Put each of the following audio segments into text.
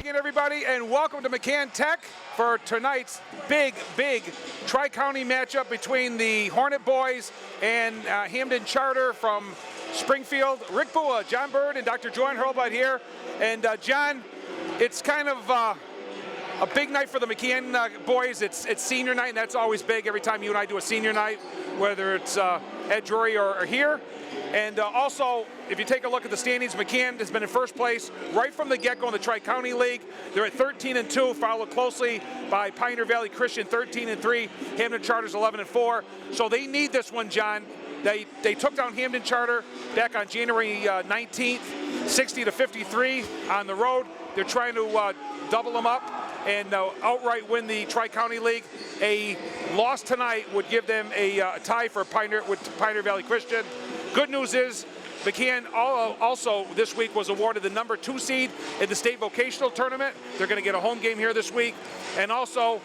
again, everybody, and welcome to McCann Tech for tonight's big Tri-County matchup between the Hornet Boys and Hampden Charter from Springfield. Rick Bua, John Bird, and Dr. Joanne Hurlbut here. And John, it's kind of a big night for the McCann boys. It's senior night, and that's always big every time you and I do a senior night, whether it's at Drury or here. And also, if you take a look at the standings, McCann has been in first place right from the get-go in the Tri-County League. They're at 13-2, followed closely by Pioneer Valley Christian, 13-3. Hampden Charter's 11-4. So they need this one, John. They took down Hampden Charter back on January 19th, 60-53 on the road. They're trying to double them up and outright win the Tri-County League. A loss tonight would give them a tie for Pioneer Valley Christian. Good news is McCann also this week was awarded the number 2 seed in the state vocational tournament. They're going to get a home game here this week. And also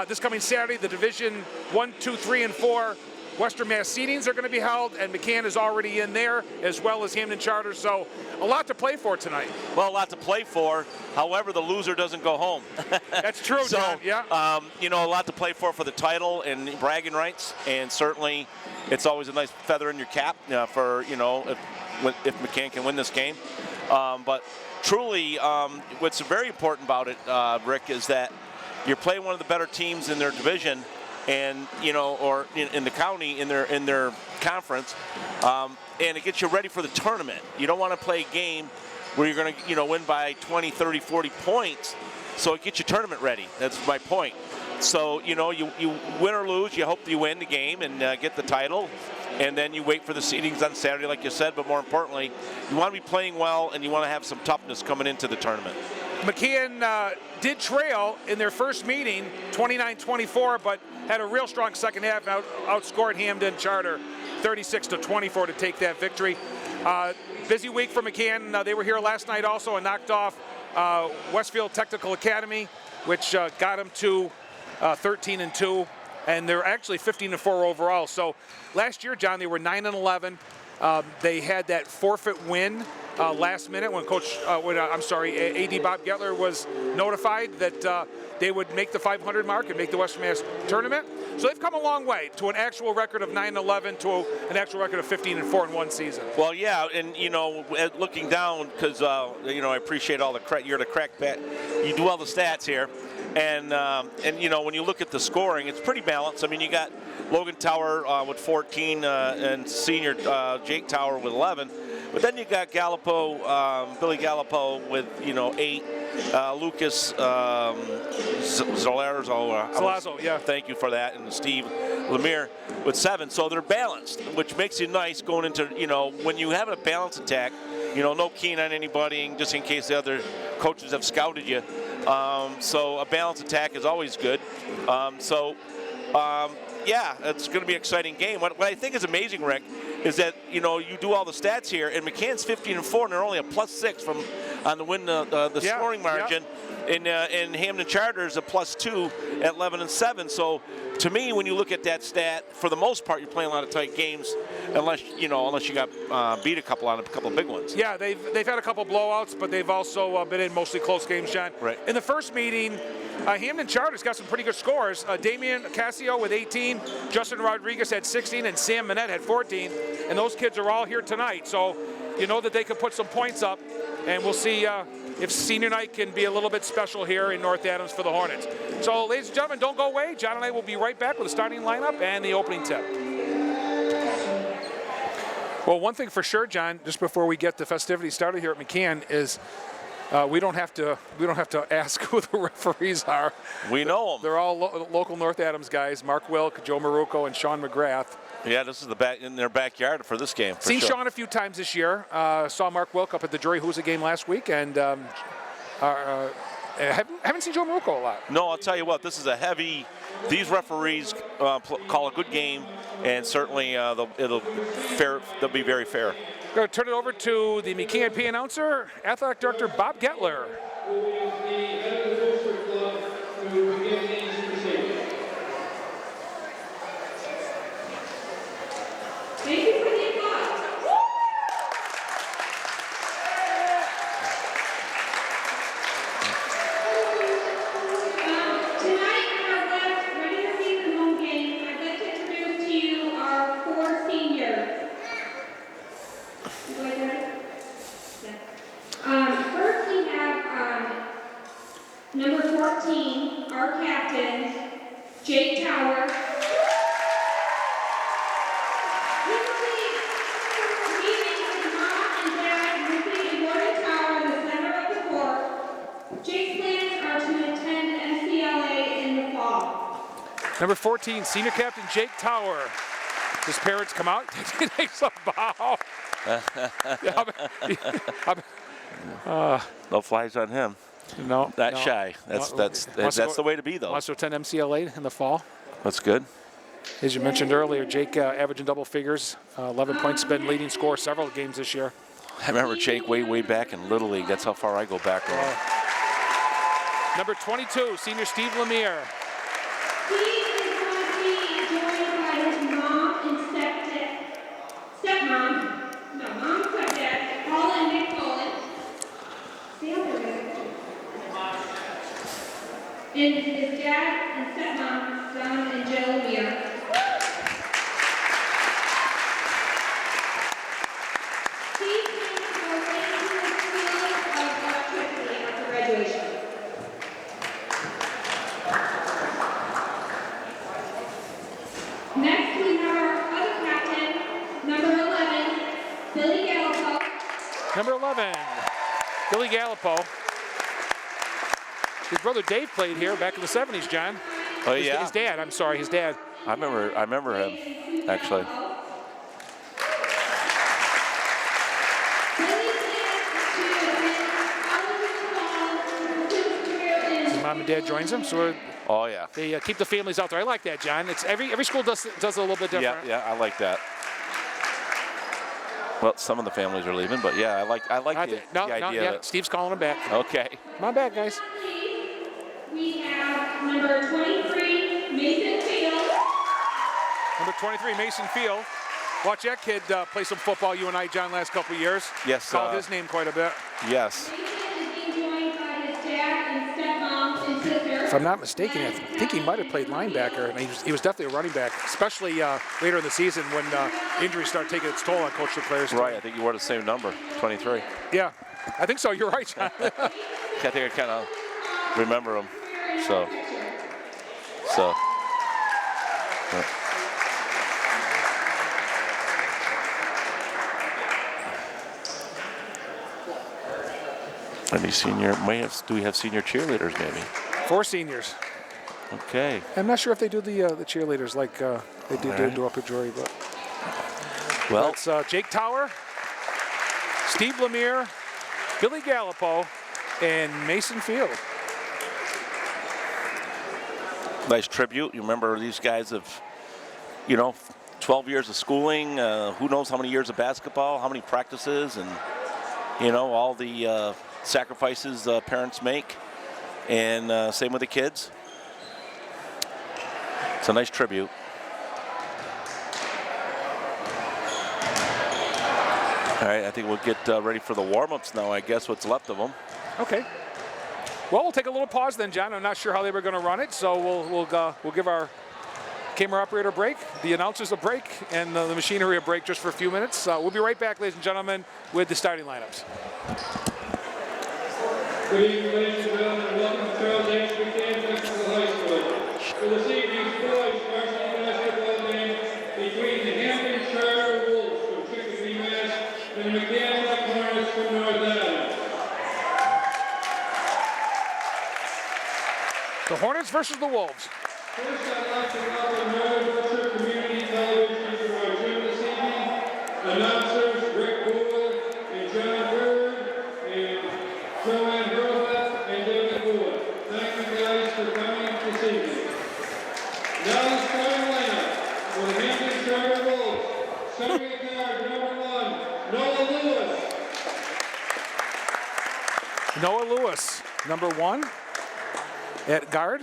this coming Saturday, the Division 1, 2, 3, and 4 Western Mass seedings are going to be held, and McCann is already in there, as well as Hampden Charter. So a lot to play for tonight. Well, a lot to play for. However, the loser doesn't go home. That's true, John. Yeah. A lot to play for the title and bragging rights, and certainly it's always a nice feather in your cap for if McCann can win this game. But truly, what's very important about it, Rick, is that you're playing one of the better teams in their division, and or in the county in their conference, and it gets you ready for the tournament. You don't want to play a game where you're going to win by 20, 30, 40 points. So it gets you tournament ready. That's my point. So you win or lose, you hope you win the game and get the title, and then you wait for the seedings on Saturday, like you said. But more importantly, you want to be playing well, and you want to have some toughness coming into the tournament. McCann did trail in their first meeting, 29-24, but had a real strong second half, outscored Hampden Charter 36-24 to take that victory. Busy week for McCann. They were here last night also and knocked off Westfield Technical Academy, which got them to 13-2, and they're actually 15-4 overall. So last year, John, they were 9-11. They had that forfeit win last minute when AD Bob Gettler was notified that they would make the 500 mark and make the Western Mass tournament. So they've come a long way to an actual record of 9-11 to an actual record of 15-4 in one season. Well, yeah, and looking down, because I appreciate all the credit. You're the crack bet. You do all the stats here, and when you look at the scoring, it's pretty balanced. I mean, you got Logan Tower with 14 and senior Jake Tower with 11. But then you got Billy Gallipo with 8, Lucas Zolazo, yeah. Thank you for that, and Steve Lemire with 7. So they're balanced, which makes it nice going into when you have a balanced attack. No keen on anybody, just in case the other coaches have scouted you. So a balanced attack is always good. Yeah, it's going to be an exciting game. What I think is amazing, Rick, is that you do all the stats here, and McCann's 15-4, and they're only a +6 on the win the scoring margin. Yeah. And Hampden Charter is a +2 at 11-7. So to me, when you look at that stat, for the most part, you're playing a lot of tight games, unless you got beat a couple of big ones. Yeah, they've had a couple blowouts, but they've also been in mostly close games, John. Right. In the first meeting, Hampden Charter's got some pretty good scores. Damian Casio with 18, Justin Rodriguez had 16, and Sam Manette had 14. And those kids are all here tonight. So you know that they could put some points up, and we'll see if senior night can be a little bit special here in North Adams for the Hornets. So, ladies and gentlemen, don't go away. John and I will be right back with the starting lineup and the opening tip. Well, one thing for sure, John, just before we get the festivities started here at McCann is we don't have to ask who the referees are. We know them. They're all local North Adams guys: Mark Wilk, Joe Maruco, and Sean McGrath. Yeah, this is in their backyard for this game. Seen sure. Sean a few times this year. Saw Mark Wilk up at the Drury Hoosa game last week, and haven't seen Joe Maruco a lot. No, I'll tell you what. This is a heavy. These referees call a good game, and certainly they'll be very fair. We're going to turn it over to the McCann P announcer, Athletic Director Bob Gettler. Number 14, our captain, Jake Tower. He will be meeting his mom and dad, Ricky and Gordon Tower, in the center of the court. Jake's plans are to attend MCLA in the fall. Number 14, senior captain Jake Tower. His parents come out, he takes a bow. No flies on him. No, Not shy. That's the way to be, though. Wants to attend MCLA in the fall. That's good. As you mentioned earlier, Jake averaging double figures, 11 points, been leading scorer several games this year. I remember Jake way back in Little League. That's how far I go back. Number 22, senior Steve Lemire. Steve is going to be joined by his mom and stepmom, Paul and Nick Poland. And his dad and stepmom, Don and Jill Lemire. Steve plans to go into the field of electricity after graduation. Next, we have our other captain, number 11, Billy Gallipo. Number 11, Billy Gallipo. His brother Dave played here back in the 70s, John. Oh, yeah? His dad, I'm sorry, his dad. I remember him, actually. His mom and dad joins him, so Oh, yeah. they keep the families out there. I like that, John. It's every school does it a little bit different. Yeah, I like that. Well, some of the families are leaving, but yeah, I like the idea of it. Steve's calling him back. Okay. Come on back, guys. We have number 23, Mason Field. Number 23, Mason Field. Watch that kid play some football, you and I, John, last couple of years. Yes. Called his name quite a bit. Yes. Mason is being joined by his dad and stepmom and sister. If I'm not mistaken, I think he might have played linebacker, and he was definitely a running back, especially later in the season when injuries start taking its toll on coaching players. Right, I think you wore the same number, 23. Yeah, I think so. You're right, John. I think I kind of remember him. So. Any senior? Do we have senior cheerleaders? Maybe. 4 seniors. Okay. I'm not sure if they do the cheerleaders like they do up at Drury, but Well, it's Jake Tower, Steve Lemire, Billy Gallipo, and Mason Field. nice tribute. You remember these guys have, 12 years of schooling. Who knows how many years of basketball, how many practices, and all the sacrifices parents make. And same with the kids. It's a nice tribute. All right, I think we'll get ready for the warm-ups now, I guess, what's left of them. Okay. Well, we'll take a little pause then, John. I'm not sure how they were going to run it, so we'll give our camera operator a break, the announcers a break, and the machinery a break just for a few minutes. We'll be right back, ladies and gentlemen, with the starting lineups. Good evening, ladies and gentlemen, and welcome to Charles H. McCann Technical High School. For this evening's boys varsity basketball game between the Hampden Charter Wolves from Chicopee, Mass. and the McCann Hornets from North Adams. The Hornets versus the Wolves. First, I'd like to welcome Northern Berkshire Community Television to our gym this evening. Announcers Rick Boyle and John Bird and Joanne Hurlbeth and David Boyle. Thank you guys for coming this evening. Now the starting lineup for the Hampden Charter Wolves. Starting at guard, number 1, Noah Lewis. Noah Lewis, number 1 at guard.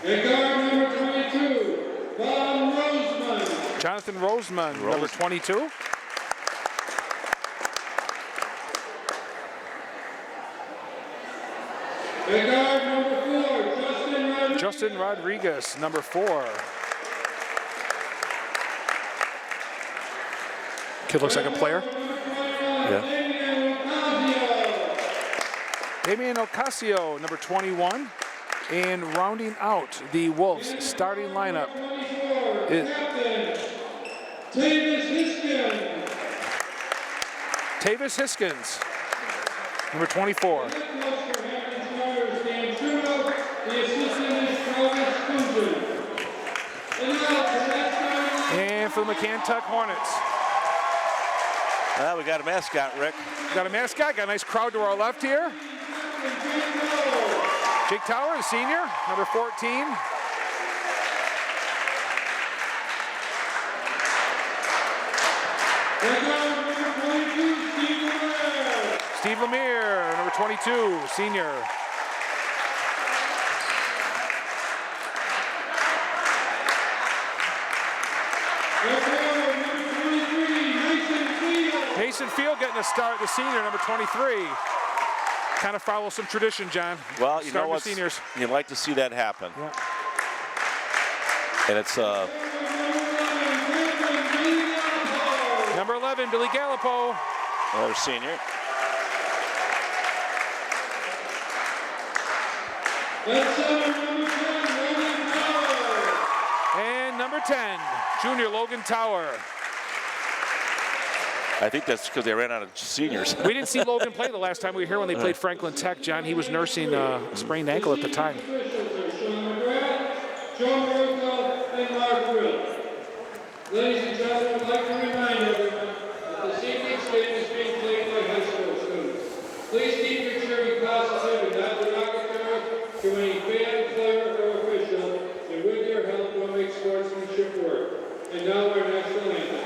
At guard, number 22, Bob Roseman. Jonathan Roseman, number 22. At guard, number 4, Justin Rodriguez, number 4. Kid looks like a player. Yeah. Damian Ocasio, number 21. And rounding out the Wolves starting lineup is Tavis Hiskins, number 24. And for the McCann Hornets. Well, we got a mascot, Rick. Got a mascot, got a nice crowd to our left here. Jake Tower, the senior, number 14. Steve Lemire, number 22, senior. Mason Field getting a start, the senior, number 23. Kind of follow some tradition, John. Well, you know what? Seniors. You like to see that happen. Yeah. And it's number 11, Billy Gallipo. another senior. And number 10, junior Logan Tower. I think that's because they ran out of seniors. We didn't see Logan play the last time we were here when they played Franklin Tech, John. He was nursing a sprained ankle at the time. Ladies and gentlemen, I'd like to remind everyone that this evening's game is being played by high school students. Please keep your cheering positive and not derogatory to any fan, player, or official, and with your help, we'll make sportsmanship work. And now our national anthem.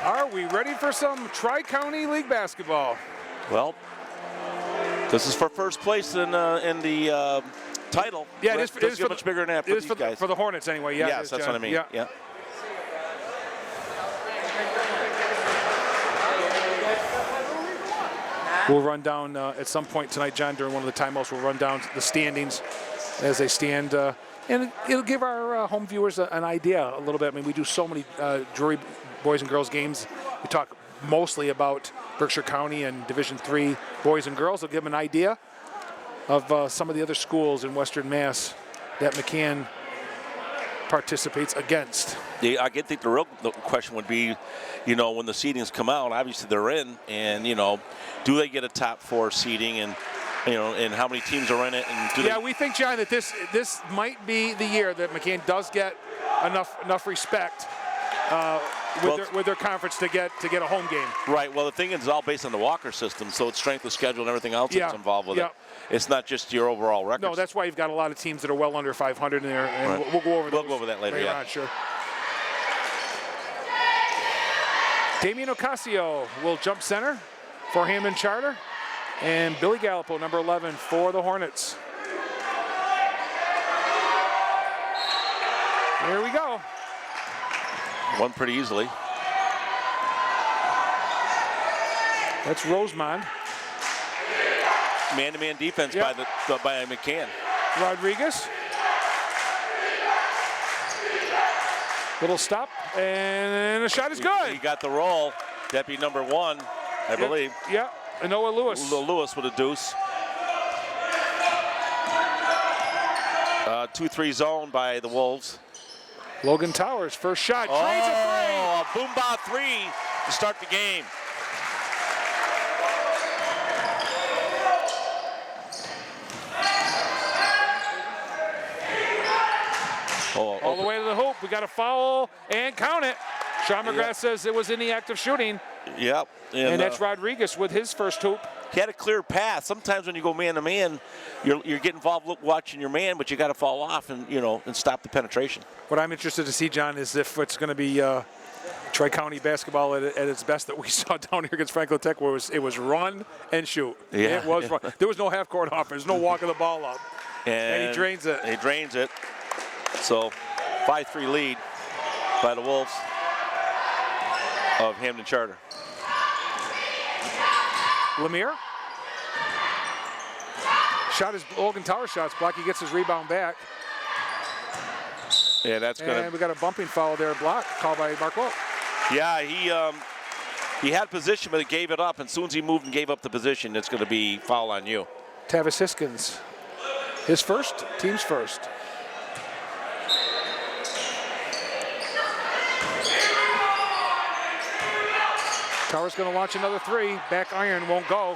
Are we ready for some Tri-County League basketball? Well, this is for first place in the title. Yeah, it is. Doesn't get much bigger than that for these guys. For the Hornets, anyway. Yeah, yes, that's what I mean. Yeah. We'll run down at some point tonight, John, during one of the timeouts. We'll run down the standings as they stand, and it'll give our home viewers an idea a little bit. I mean, we do so many Drury boys and girls games. We talk mostly about Berkshire County and Division III boys and girls. It'll give them an idea of some of the other schools in Western Mass that McCann participates against. I think the real question would be, you know, when the seedings come out, obviously they're in, and, you know, do they get a top 4 seeding, and, you know, and how many teams are in it? And we think, John, that this might be the year that McCann does get enough respect with their conference to get a home game. Right. Well, the thing is, it's all based on the Walker system, so it's strength of schedule and everything else that's involved with it. It's not just your overall record. No, that's why you've got a lot of teams that are well under 500 in there, and we'll go over those. We'll go over that later. On, sure. Damian Ocasio will jump center for Hampden Charter, and Billy Gallipo, number 11, for the Hornets. Here we go. Won pretty easily. That's Rosemond. Man-to-man defense Yep. by McCann. Rodriguez. Little stop, and the shot is good. He got the roll. Deputy number 1, I believe. Yeah, and Noah Lewis. Lewis with a deuce. 2-3 zone by the Wolves. Logan Towers, first shot. Drains a A boom ba 3 to start the game. all the way to the hoop. We got a foul and count it. Sean McGrath Yep. says it was in the act of shooting. Yep. And that's Rodriguez with his first hoop. He had a clear path. Sometimes when you go man to man, you're getting involved watching your man, but you got to fall off and and stop the penetration. What I'm interested to see, John, is if it's going to be Tri-County basketball at its best that we saw down here against Franklin Tech, where it was run and shoot. Yeah. It was run. There was no half-court offense, no walking the ball up. And he drains it. He drains it. So 5-3 lead by the Wolves of Hampden Charter. Lemire. Shot is Logan Tower shots block. He gets his rebound back. Yeah, that's And gonna. we got a bumping foul there, block called by Mark Wilk. Yeah, he had position, but he gave it up. And as soon as he moved and gave up the position, it's going to be foul on you. Tavis Hiskins, his first, team's first. Towers going to launch another three. Back iron won't go.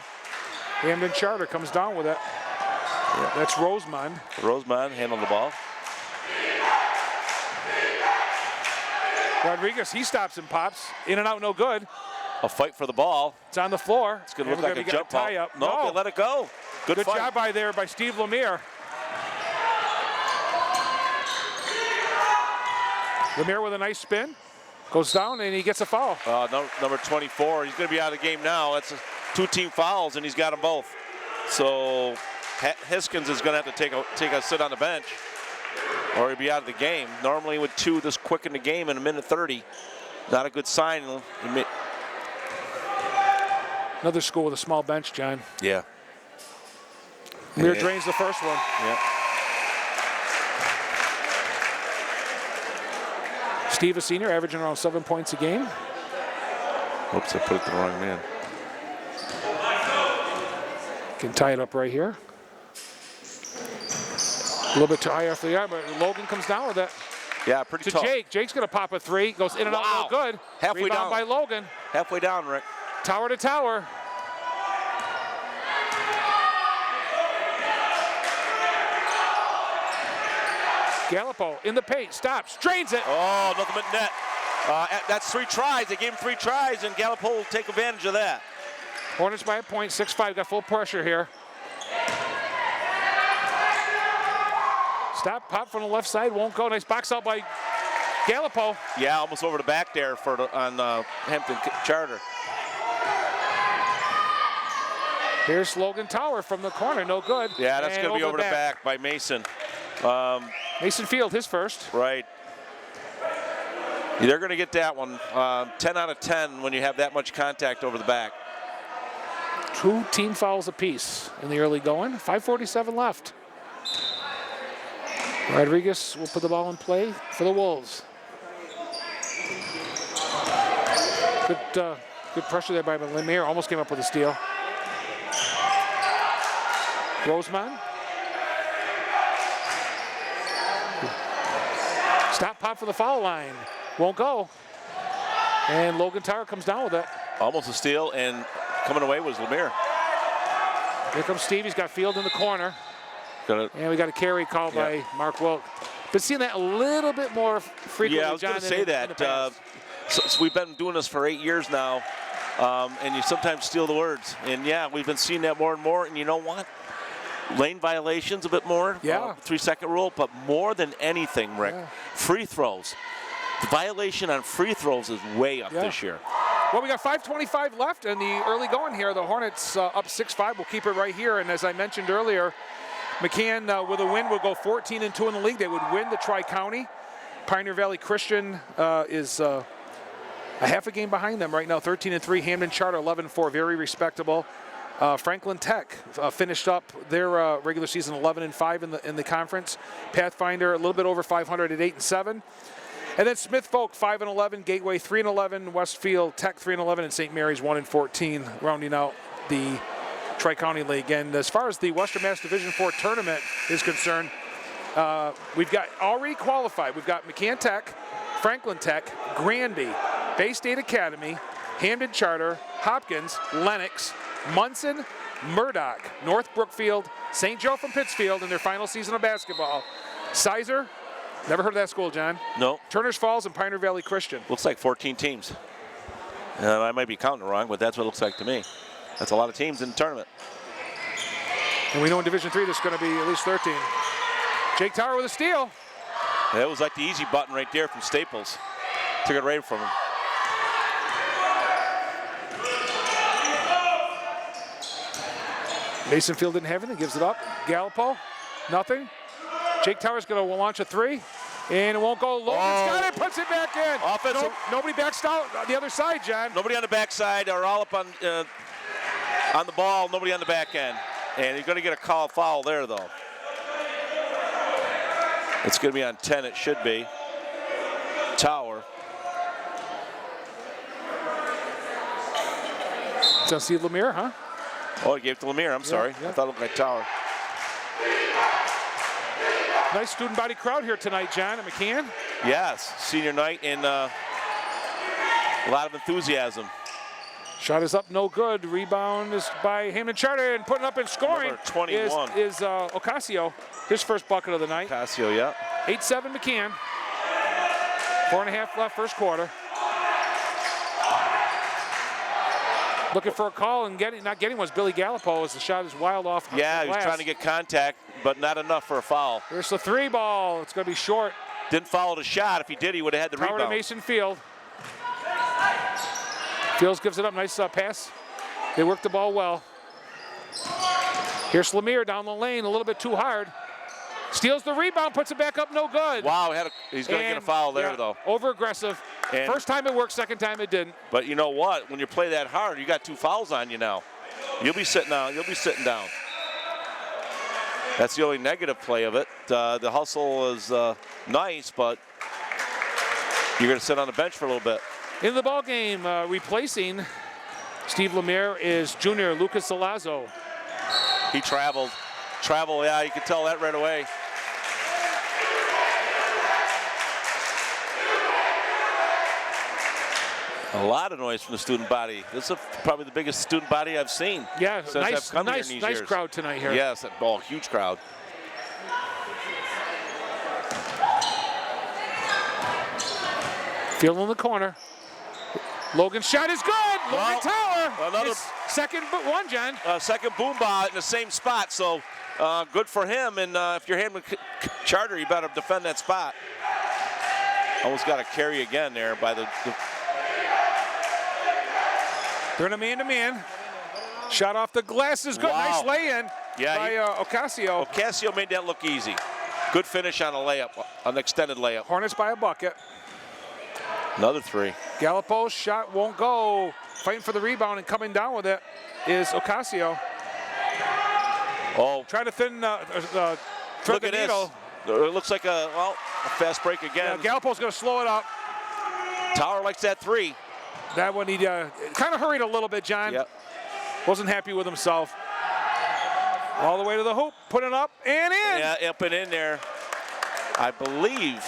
Hampden Charter comes down with it. Yeah, that's Rosemond. Rosemond handled the ball. Rodriguez, he stops and pops. In and out, no good. A fight for the ball. It's on the floor. It's going to look like a jump ball. tie-up. No, they let it go. Good fight. job by Steve Lemire. Lemire with a nice spin. Goes down and he gets a foul. Number 24, he's going to be out of the game now. That's 2 team fouls, and he's got them both. So Hiskins is going to have to take a sit on the bench, or he'll be out of the game. Normally with 2 this quick in the game in a minute 30, not a good sign. Another school with a small bench, John. Yeah. Lemire drains the first one. Yeah. Steve, a senior, averaging around 7 points a game. Oops, I put it to the wrong man. Can tie it up right here. A little bit too high off the yard, but Logan comes down with it. Yeah, pretty To tough. Jake. Jake's going to pop a three. Goes in and out, no good. Halfway Rebound down. by Logan. Halfway down, Rick. Tower to tower. Gallipo in the paint, stops, drains it. Oh, nothing but net. That's 3 tries. They gave him 3 tries, and Gallup will take advantage of that. Hornets by a point, 6-5, got full pressure here. Stop, pop from the left side, won't go. Nice box out by Gallipo. Yeah, almost over the back there on Hampden Charter. Here's Logan Tower from the corner, no good. Yeah, that's And going to be over the back by Mason. Mason Field, his first. Right. They're going to get that one. 10 out of 10 when you have that much contact over the back. 2 team fouls apiece in the early going. 5:47 left. Rodriguez will put the ball in play for the Wolves. Good pressure there by Lemire. Almost came up with a steal. Rosemond. Stop, pop for the foul line. Won't go. And Logan Tower comes down with it. Almost a steal, and coming away was Lemire. Here comes Steve. He's got Field in the corner. And we got a carry called by Mark Wilk. Been seeing that a little bit more frequently, Yeah, I was going John, to say that. So we've been doing this for 8 years now, and you sometimes steal the words. And, yeah, we've been seeing that more and more. And you know what? Lane violations a bit more. Yeah. 3-second rule. But more than anything, Rick, free throws. The violation on free throws is way up this year. Well, we got 5:25 left in the early going here. The Hornets up 6-5. We'll keep it right here. And as I mentioned earlier, McCann with a win would go 14-2 in the league. They would win the Tri-County. Pioneer Valley Christian is a half a game behind them right now, 13-3. Hampden Charter 11-4, very respectable. Franklin Tech finished up their regular season 11-5 in the conference. Pathfinder a little bit over 500 at 8-7. And then Smith Folk 5-11, Gateway 3-11, Westfield Tech 3-11, and St. Mary's 1-14, rounding out the Tri-County League. And as far as the Western Mass Division 4 tournament is concerned, we've got already qualified. We've got McCann Tech, Franklin Tech, Granby, Bay State Academy, Hampden Charter, Hopkins, Lennox, Munson, Murdoch, North Brookfield, St. Joe from Pittsfield in their final season of basketball. Sizer, never heard of that school, John. No. Turner's Falls and Pioneer Valley Christian. Looks like 14 teams. I might be counting wrong, but that's what it looks like to me. That's a lot of teams in the tournament. And we know in Division 3 there's going to be at least 13. Jake Tower with a steal. That was like the easy button right there from Staples. Took it right from him. Masonfield didn't have anything, gives it up. Gallipo, nothing. Jake Tower's going to launch a three, and it won't go. Logan's got it, puts it back in. Offensive. Nobody backs out on the other side, John. Nobody on the backside, or all up on the ball, nobody on the back end. And you're going to get a call foul there, though. It's going to be on 10, it should be. Tower. It's Steve Lemire, huh? Oh, he gave it to Lemire, I'm sorry. Yeah. I thought it looked like Tower. Nice student body crowd here tonight, John, at McCann. Yes, senior night, and a lot of enthusiasm. Shot is up, no good. Rebound is by Hampden Charter, and putting up and scoring Number 21. is Ocasio, his first bucket of the night. Casio, yeah. 8-7 McCann. 4.5 left first quarter. Looking for a call and not getting was Billy Gallipo as the shot is wild off. Yeah, the he was glass. trying to get contact, but not enough for a foul. There's the three ball. It's going to be short. Didn't follow the shot. If he did, he would have had the Tower to rebound. Mason Field. Fields gives it up. Nice pass. They work the ball well. Here's Lemire down the lane, a little bit too hard. Steals the rebound, puts it back up, no good. Wow, he's going to get a foul there, though. Over aggressive. And first time it worked, second time it didn't. But you know what? When you play that hard, you got 2 fouls on you now. You'll be sitting down. You'll be sitting down. That's the only negative play of it. The hustle is nice, but you're going to sit on the bench for a little bit. In the ball game, replacing Steve Lemire is junior Lucas Salazzo. He traveled. Yeah, you can tell that right away. A lot of noise from the student body. This is probably the biggest student body I've seen. Yeah, since I've come here in these nice years. crowd tonight here. Yes, huge crowd. Field in the corner. Logan's shot is good. Logan Tower. Another his second one, John. Second boom ball in the same spot, so good for him. And if you're Hampden Charter, you better defend that spot. Almost got a carry again there by the They're in a man-to-man. Shot off the glass is good. Wow. Nice lay-in by Ocasio. Ocasio made that look easy. Good finish on a layup, an extended layup. Hornets by a bucket. Another 3. Gallipo's shot won't go. Fighting for the rebound and coming down with it is Ocasio. Oh, Trying to thread look the at needle. this. It looks like a fast break again. Gallipo's going to slow it up. Tower likes that 3. That one he kind of hurried a little bit, John. Yep. Wasn't happy with himself. All the way to the hoop, put it up and in. Yeah, up and in there. I believe.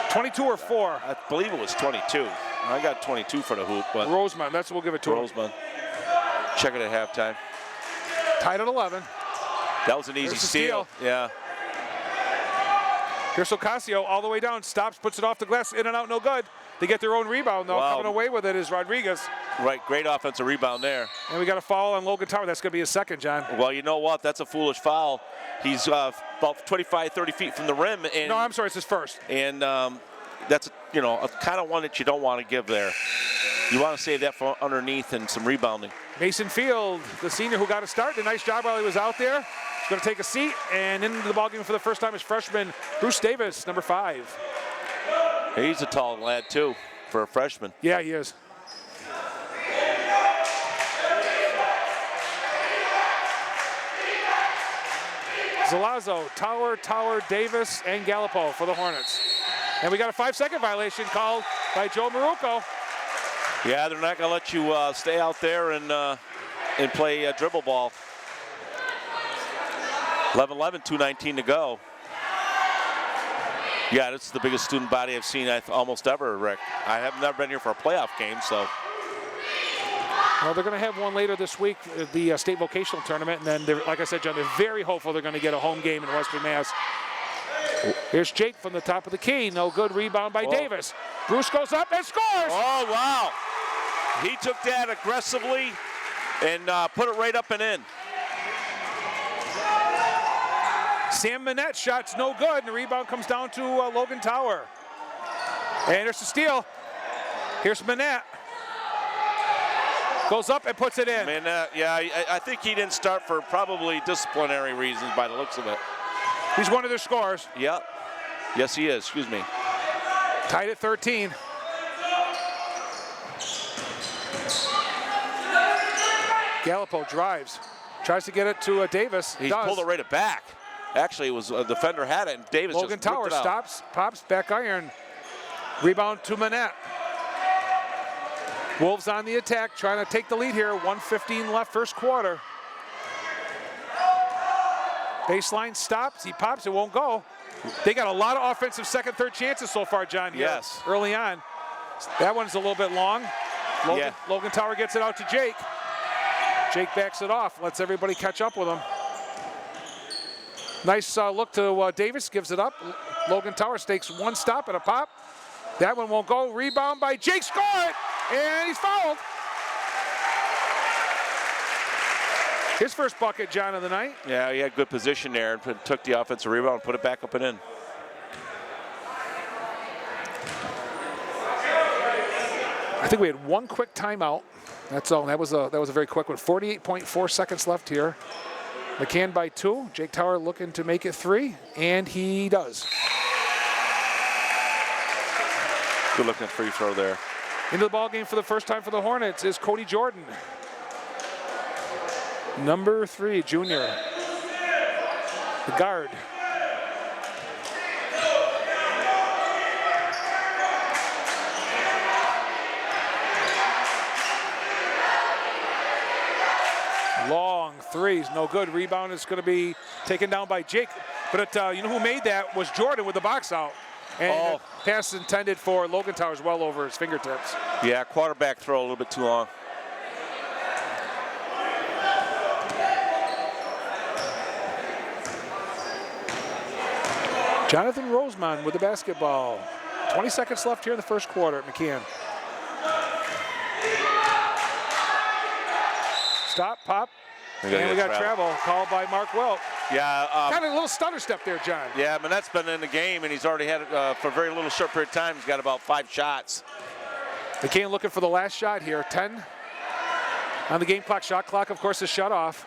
22 or 4. I believe it was 22. I got 22 for the hoop, but Roseman, that's what we'll give it to him. Roseman. Check it at halftime. Tied at 11. That was an easy There's the steal. Yeah. Here's Ocasio all the way down, stops, puts it off the glass, in and out, no good. They get their own rebound, though. Wow. Coming away with it is Rodriguez. Right, great offensive rebound there. And we got a foul on Logan Tower. That's going to be his second, John. Well, you know what? That's a foolish foul. He's about 25, 30 feet from the rim. And, No, I'm sorry, it's his first. And that's, a kind of one that you don't want to give there. You want to save that for underneath and some rebounding. Mason Field, the senior who got a start, did a nice job while he was out there. He's going to take a seat, and into the ballgame for the first time is freshman Bruce Davis, number 5. He's a tall lad, too. for a freshman. Yeah, he is. Zalazzo, Tower, Davis, and Gallipo for the Hornets. And we got a 5-second violation called by Joe Marucco. Yeah, they're not going to let you stay out there and play dribble ball. 11-11, 2:19 to go. Yeah, this is the biggest student body I've seen almost ever, Rick. I have never been here for a playoff game, so. Well, they're going to have one later this week, the state vocational tournament, and then, like I said, John, they're very hopeful they're going to get a home game in Western Mass. Here's Jake from the top of the key. No good. Rebound by Davis. Bruce goes up and scores. Oh, wow. He took that aggressively and put it right up and in. Sam Manette's shot's no good, and the rebound comes down to Logan Tower. And there's the steal. Here's Manette. Goes up and puts it in. Manette, yeah, I think he didn't start for probably disciplinary reasons by the looks of it. He's one of their scorers. Yep. Yes, he is. Excuse me. Tied at 13. Gallipo drives. Tries to get it to Davis. He pulled it right at back. Actually, it was a defender had it, and Davis Logan just Tower ripped it out. stops, pops, back iron. Rebound to Manette. Wolves on the attack, trying to take the lead here. 1:15 left, first quarter. Baseline stops, he pops, it won't go. They got a lot of offensive second, third chances so far, John, here Yes. early on. That one's a little bit long. Logan Tower gets it out to Jake. Jake backs it off, lets everybody catch up with him. Nice look to Davis, gives it up. Logan Tower takes one stop and a pop. That one won't go. Rebound by Jake, score it! And he's fouled. His first bucket, John, of the night. Yeah, he had good position there and took the offensive rebound and put it back up and in. I think we had one quick timeout. That's all. That was a very quick one. 48.4 seconds left here. McCann by 2. Jake Tower looking to make it 3, and he does. Good looking free throw there. Into the ball game for the first time for the Hornets is Cody Jordan. Number 3, junior. The guard. Long threes, no good. Rebound is going to be taken down by Jake. But you know who made that was Jordan with the box out. And the pass intended for Logan Towers well over his fingertips. Yeah, quarterback throw a little bit too long. Jonathan Rosemond with the basketball. 20 seconds left here in the first quarter at McCann. Stop, pop, and we got travel called by Mark Welk. Yeah. Kind of a little stutter step there, John. Yeah, Manette's been in the game, and he's already had it for a very little short period of time. He's got about 5 shots. McCann looking for the last shot here. 10 on the game clock. Shot clock, of course, is shut off.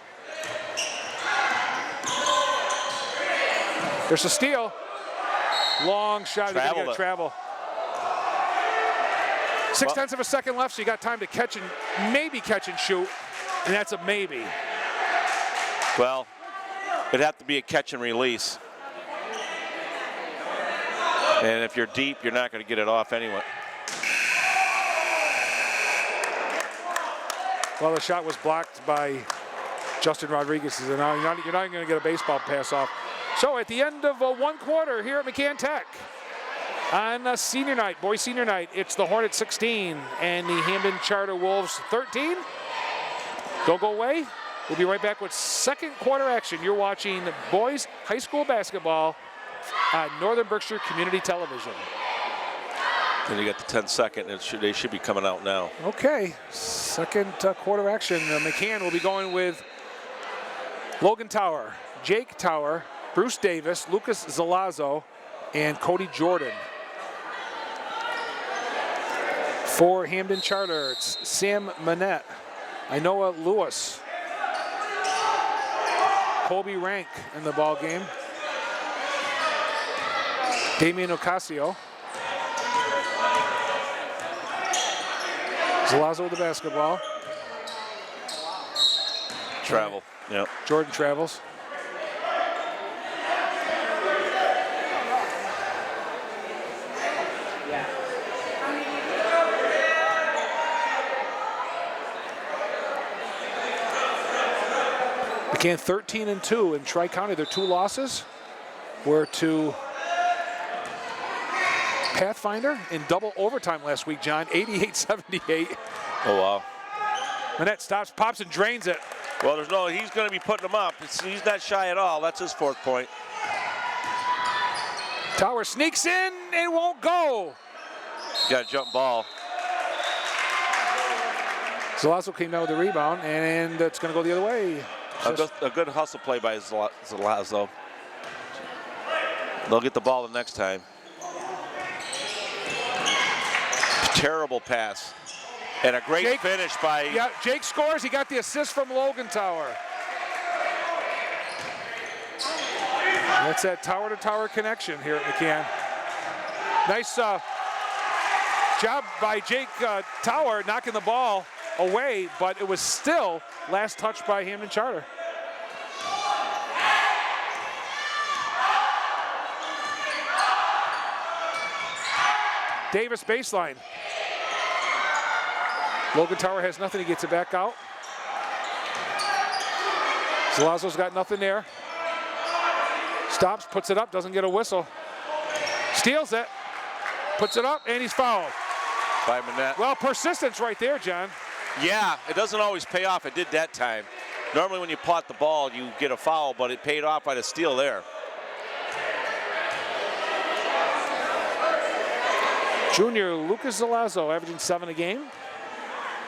There's a steal. Long shot. They're going to get a travel. 0.6 of a second left, so you got time to catch and maybe catch and shoot. And that's a maybe. Well, it'd have to be a catch and release. And if you're deep, you're not going to get it off anyway. Well, the shot was blocked by Justin Rodriguez. So now you're not even going to get a baseball pass off. So at the end of one quarter here at McCann Tech, on senior night, boys senior night, it's the Hornets 16 and the Hampden Charter Wolves 13. Don't go away. We'll be right back with second quarter action. You're watching boys high school basketball on Northern Berkshire Community Television. And you got the 10-second. They should be coming out now. Okay, second quarter action. McCann will be going with Logan Tower, Jake Tower, Bruce Davis, Lucas Zalazzo, and Cody Jordan. For Hampden Charter, it's Sam Manette, Inoa Lewis, Colby Rank in the ball game, Damian Ocasio, Zalazzo with the basketball. Travel. Yep. Jordan travels. McCann 13-2 in Tri-County. Their 2 losses were to Pathfinder in double overtime last week, John, 88-78. Oh, wow. Manette stops, pops, and drains it. Well, he's going to be putting them up. He's not shy at all. That's his 4th point. Tower sneaks in and won't go. Got a jump ball. Zalazzo came down with the rebound, and it's going to go the other way. A good hustle play by Zalazzo. They'll get the ball the next time. Terrible pass. And a great finish by... Yeah, Jake scores. He got the assist from Logan Tower. That's that tower-to-tower connection here at McCann. Nice job by Jake Tower knocking the ball away, but it was still last touch by Hampden Charter. Davis baseline. Logan Tower has nothing. He gets it back out. Zalazzo's got nothing there. Stops, puts it up, doesn't get a whistle. Steals it, puts it up, and he's fouled. By Manette. Well, persistence right there, John. Yeah, it doesn't always pay off. It did that time. Normally when you pot the ball, you get a foul, but it paid off by the steal there. Junior Lucas Zalazzo averaging 7 a game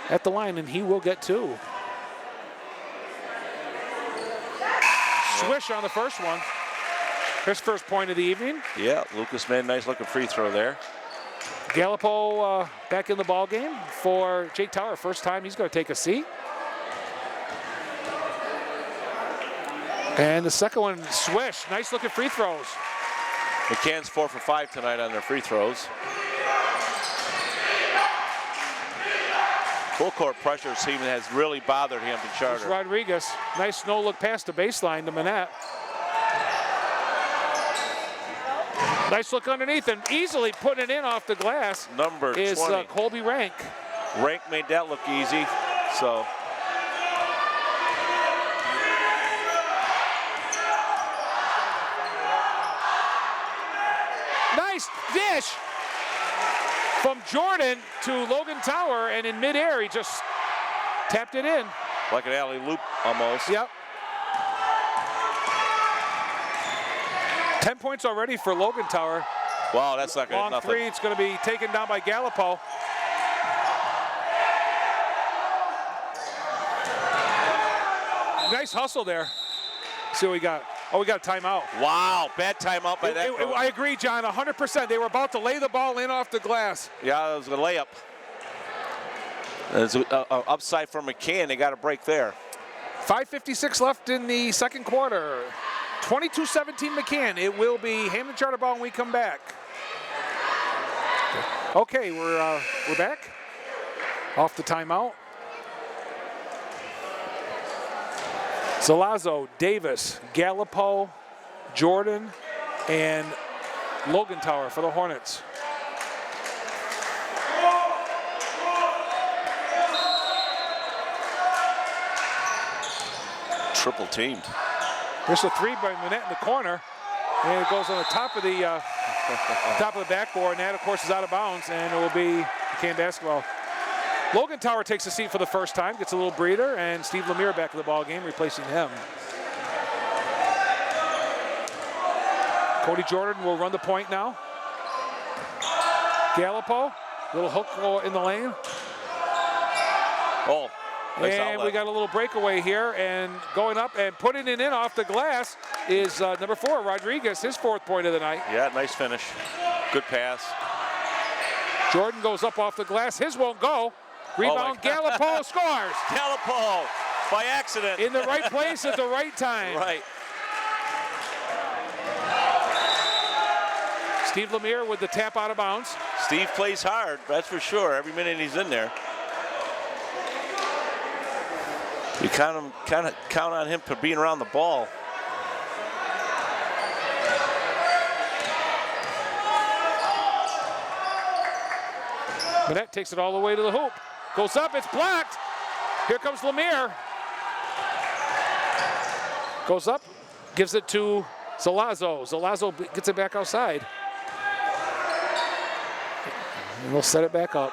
at the line, and he will get 2. Swish on the first one. His first point of the evening. Yeah, Lucas made a nice looking free throw there. Gallipo back in the ball game for Jake Tower. First time he's going to take a seat. And the second one, swish. Nice looking free throws. McCann's 4 for 5 tonight on their free throws. Full court pressure team has really bothered Hampden Charter. Rodriguez, nice no-look pass to baseline to Manette. Nice look underneath and easily putting it in off the glass. Number 20. Is Colby Rank. Rank made that look easy, so. Nice dish from Jordan to Logan Tower, and in midair he just tapped it in. Like an alley-oop almost. Yep. 10 points already for Logan Tower. Wow, that's not good. Long Nothing. three, it's going to be taken down by Gallipo. Nice hustle there. See what we got. Oh, we got a timeout. Wow, bad timeout by that. I agree, John, 100%. They were about to lay the ball in off the glass. Yeah, it was a layup. There's an upside for McCann. They got a break there. 5:56 left in the second quarter. 22-17 McCann. It will be Hampden Charter ball when we come back. Okay, we're back off the timeout. Zalazzo, Davis, Gallipo, Jordan, and Logan Tower for the Hornets. Triple teamed. There's a three by Manette in the corner, and it goes on the top of the backboard, and that, of course, is out of bounds, and it will be McCann basketball. Logan Tower takes a seat for the first time, gets a little breather, and Steve Lemire back in the ball game, replacing him. Cody Jordan will run the point now. Gallipo, little hook in the lane. Oh, nice and outlet. we got a little breakaway here, and going up and putting it in off the glass is number 4, Rodriguez, his 4th point of the night. Yeah, nice finish. Good pass. Jordan goes up off the glass, his won't go. Rebound, Gallipo scores. Gallipo, by accident. In the right place at the right time. Right. Steve Lemire with the tap out of bounds. Steve plays hard, that's for sure, every minute he's in there. You kind of count on him for being around the ball. Manette takes it all the way to the hoop. Goes up, it's blocked. Here comes Lemire. Goes up, gives it to Zalazo. Zalazo gets it back outside. And we'll set it back up.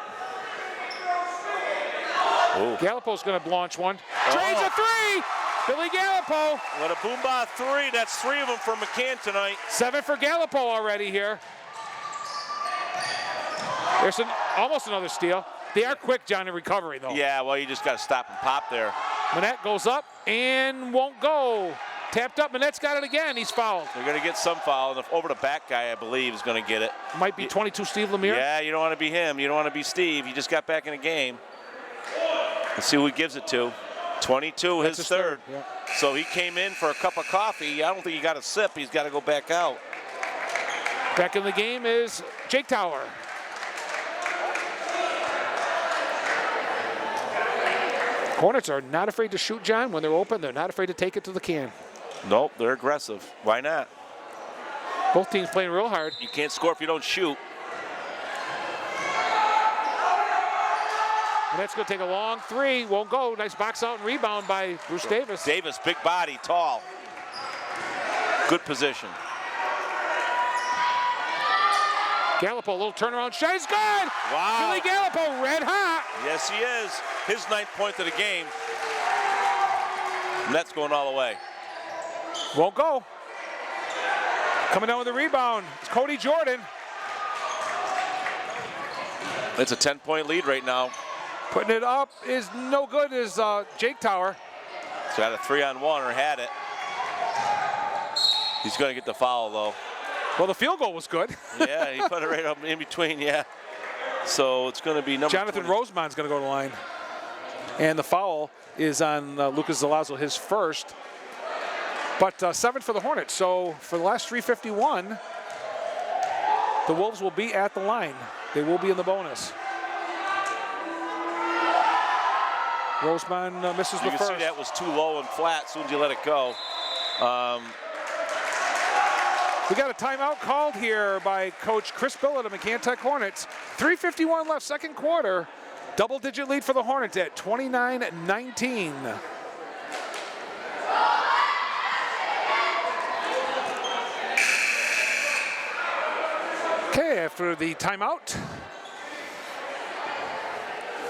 Ooh. Gallipo's going to launch one. Drains a three! Billy Gallipo. What a boomba three. That's 3 of them for McCann tonight. 7 for Gallipo already here. There's almost another steal. They are quick, John, in recovery, though. Yeah, well, you just got to stop and pop there. Manette goes up and won't go. Tapped up, Manette's got it again. He's fouled. They're going to get some foul. The over the back guy, I believe, is going to get it. Might be 22 Steve Lemire. Yeah, you don't want to be him. You don't want to be Steve. He just got back in the game. Let's see who he gives it to. 22, his third. Yeah. So he came in for a cup of coffee. I don't think he got a sip. He's got to go back out. Back in the game is Jake Tower. Hornets are not afraid to shoot, John. When they're open, they're not afraid to take it to the can. Nope, they're aggressive. Why not? Both teams playing real hard. You can't score if you don't shoot. Manette's going to take a long three. Won't go. Nice box out and rebound by Bruce Davis. Davis, big body, tall. Good position. Gallipo, a little turnaround shot. He's good! Wow. Billy Gallipo, red hot. Yes, he is. His 9th point of the game. Nets going all the way. Won't go. Coming down with the rebound. It's Cody Jordan. It's a 10-point lead right now. Putting it up is no good is Jake Tower. He's got a 3-on-1 or had it. He's going to get the foul, though. Well, the field goal was good. Yeah, he put it right up in between, yeah. So it's going to be number Jonathan 20. Roseman's going to go to the line. And the foul is on Lucas Zalazo, his first. But 7 for the Hornets. So for the last 3:51, the Wolves will be at the line. They will be in the bonus. Roseman misses the You can first. see that was too low and flat as soon as you let it go. We got a timeout called here by Coach Chris Billett of McCann Tech Hornets. 3:51 left, second quarter. Double-digit lead for the Hornets at 29-19. Okay, after the timeout,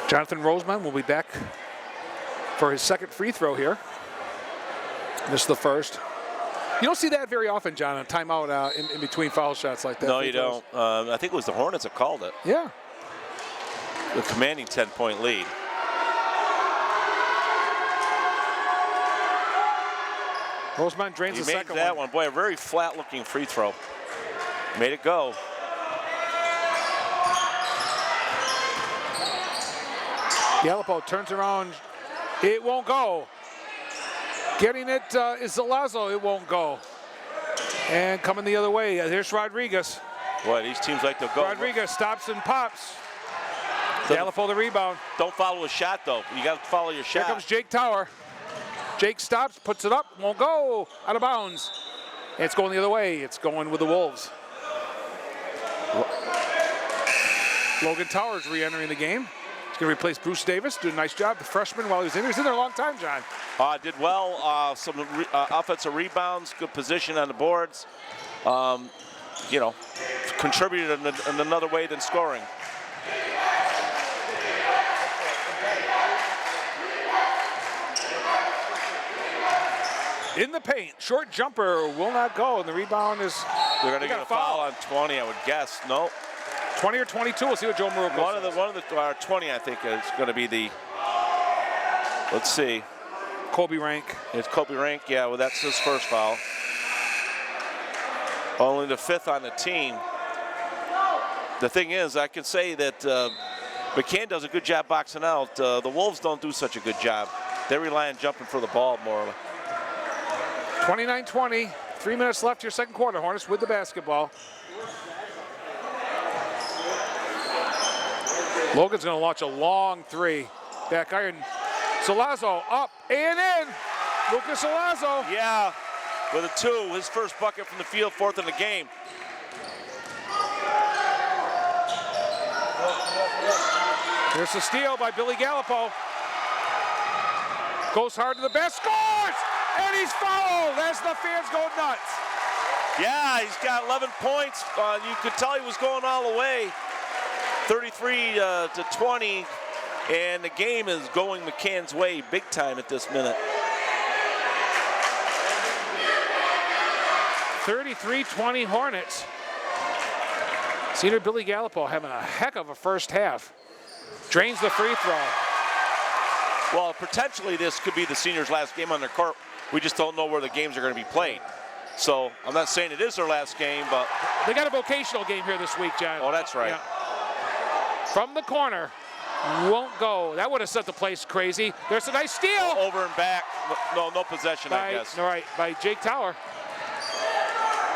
Jonathan Roseman will be back for his second free throw here. This is the first. You don't see that very often, John, a timeout in between foul shots like that. No, you don't. I think it was the Hornets that called it. Yeah. The commanding 10-point lead. Roseman drains He the made second that one. Boy, a very flat-looking free throw. Made it go. Gallipo turns around. It won't go. Getting it is Zalazo. It won't go. And coming the other way, here's Rodriguez. Boy, these teams like to go. Rodriguez stops and pops. Gallipo the rebound. Don't follow a shot, though. You got to follow your shot. Here comes Jake Tower. Jake stops, puts it up, won't go. Out of bounds. And it's going the other way. It's going with the Wolves. Logan Towers re-entering the game. He's going to replace Bruce Davis. Did a nice job. The freshman while he was in there. He was in there a long time, John. Did well. Some offensive rebounds, good position on the boards. You know, contributed in another way than scoring. In the paint, short jumper will not go, and the rebound is. They're going to get a foul on 20, I would guess. No. 20 or 22. We'll see what Joe Maruco One of the 20, I think, is going to be the. Let's see. Kobe Rank. It's Kobe Rank. Yeah, well, that's his first foul. Only the 5th on the team. The thing is, I can say that McCann does a good job boxing out. The Wolves don't do such a good job. They rely on jumping for the ball more. 29-20. 3 minutes left here, second quarter. Hornets with the basketball. Logan's going to launch a long three. Back iron. Salazzo up and in. Lucas Salazzo. Yeah, with a 2, his first bucket from the field, 4th in the game. There's a steal by Billy Gallipo. Goes hard to the basket, scores! And he's fouled as the fans go nuts. Yeah, he's got 11 points. You could tell he was going all the way. 33 to 20, and the game is going McCann's way big time at this minute. 33-20 Hornets. Senior Billy Gallipo having a heck of a first half. Drains the free throw. Well, potentially this could be the seniors' last game on their court. We just don't know where the games are going to be played. So I'm not saying it is their last game, but They got a vocational game here this week, John. oh, that's right. Yeah. From the corner, won't go. That would have set the place crazy. There's a nice steal. Over and back. No possession, I guess. All right, by Jake Tower.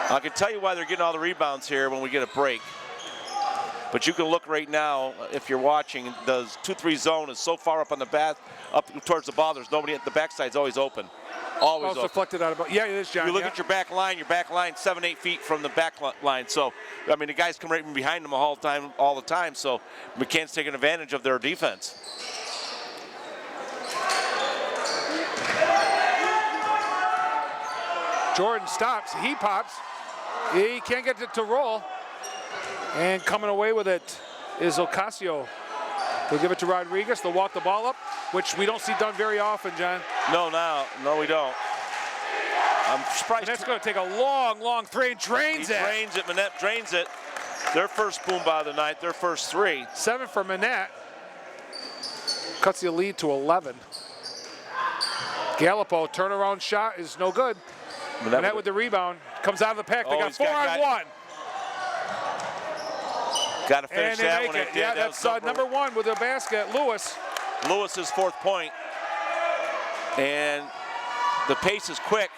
I can tell you why they're getting all the rebounds here when we get a break. But you can look right now, if you're watching, the 2-3 zone is so far up on the bat, up towards the ball, there's nobody at the backside's always open. Always open. Deflected out of, yeah, it is, John. You look at your back line 7-8 feet from the back line. So, I mean, the guys come right from behind them all the time. So, McCann's taking advantage of their defense. Jordan stops, he pops. He can't get it to roll. And coming away with it is Ocasio. They'll give it to Rodriguez. They'll walk the ball up, which we don't see done very often, John. No, we don't. I'm surprised. And that's going to take a long three. Drains it. Drains it. Manette drains it. Their first boom by the night. Their first 3. 7 for Manette. Cuts the lead to 11. Gallipo turnaround shot is no good. Manette with the rebound. Comes out of the pack. They got 4 on 1. Got to finish and they that make one. it. Yeah, that's number 1 with the basket, Lewis. Lewis's 4th point. And the pace is quick.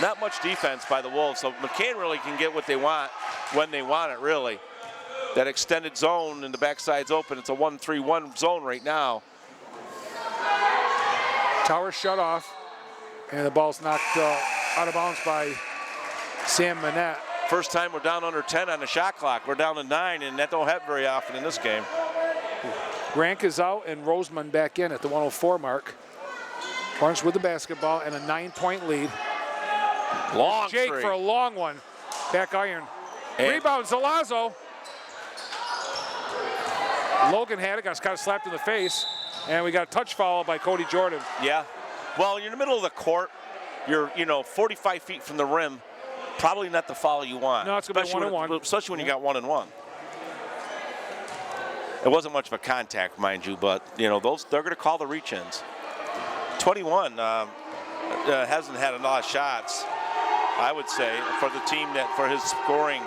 Not much defense by the Wolves, so McCann really can get what they want when they want it, really. That extended zone and the backside's open. It's a 1-3-1 zone right now. Tower shut off, and the ball's knocked out of bounds by Sam Manette. First time we're down under 10 on the shot clock. We're down to 9, and that don't happen very often in this game. Rank is out, and Roseman back in at the 104 mark. Hornets with the basketball and a 9-point lead. Long Jake three. for a long one. Back iron. And rebound, Salazzo. Logan had it, got kind of slapped in the face. And we got a touch foul by Cody Jordan. Yeah. Well, you're in the middle of the court. You're, 45 feet from the rim. Probably not the foul you want. No, it's going to be 1-1. Especially when you got 1-1. It wasn't much of a contact, mind you, but, those they're going to call the reach-ins. 21 hasn't had a lot of shots, I would say, for the team for his scoring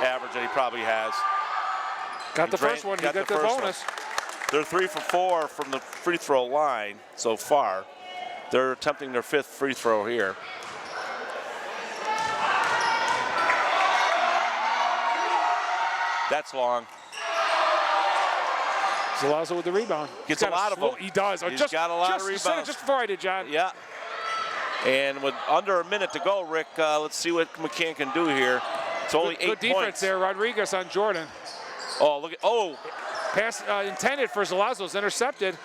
average that he probably has. Got the first one, you got the bonus. They're 3 for 4 from the free throw line so far. They're attempting their 5th free throw here. That's long. Salazzo with the rebound. Gets a lot of them. He does. He's got a lot of rebounds. Just before I did, John. Yeah. And with under a minute to go, Rick, let's see what McCann can do here. It's only 8 points. Good defense there. Rodriguez on Jordan. Oh, look at, Pass intended for Salazzo's intercepted.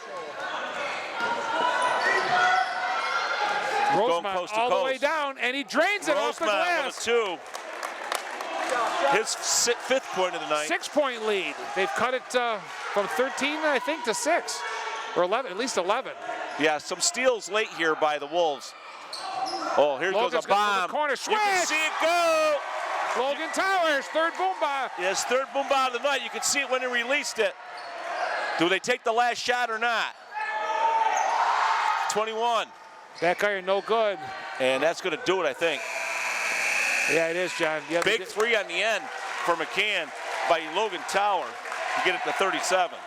Roseman all the way down, and he drains it off the glass. With a 2. His 5th point of the night. 6-point lead. They've cut it from 13, I think, to 6. Or 11, at least 11. Yeah, some steals late here by the Wolves. Oh, here goes a bomb. Corner You switch. can see it go. Logan Towers, 3rd boom by. Yes, 3rd boom by of the night. You can see it when they released it. Do they take the last shot or not? 21. Back iron, no good. And that's going to do it, I think. Yeah, it is, John. Yeah, Big 3 on the end for McCann by Logan Tower to get it to 37.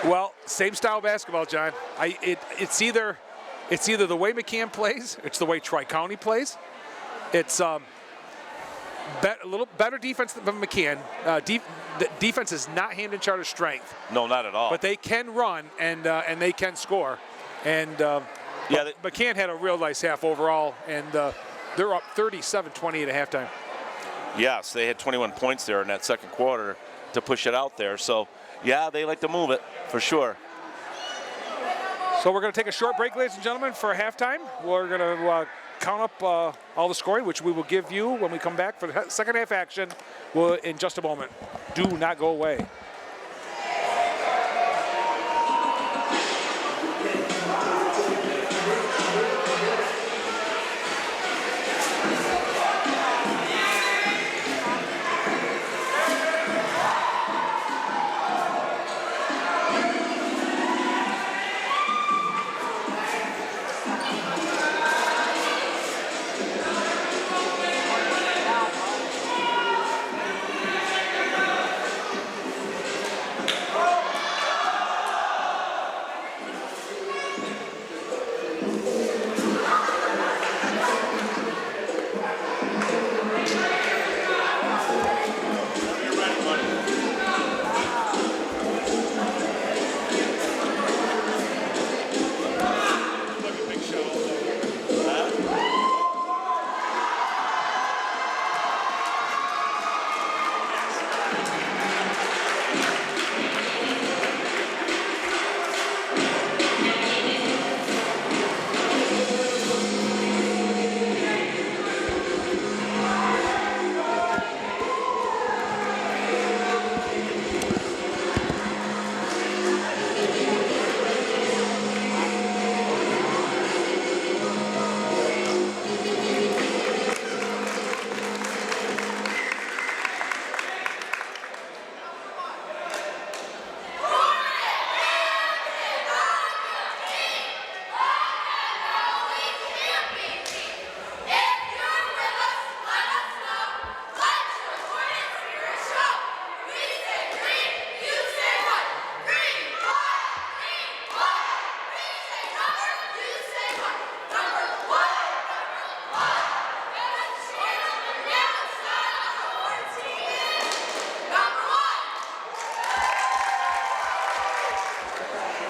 Well, same style basketball, John. It's either the way McCann plays, it's the way Tri-County plays. It's a little better defense than McCann. The defense is not Hampden Charter's strength. No, not at all. But they can run and they can score. And McCann had a real nice half overall, and they're up 37-28 at halftime. Yes, they had 21 points there in that second quarter to push it out there. So, yeah, they like to move it for sure. So we're going to take a short break, ladies and gentlemen, for halftime. We're going to count up all the scoring, which we will give you when we come back for the second half action in just a moment. Do not go away.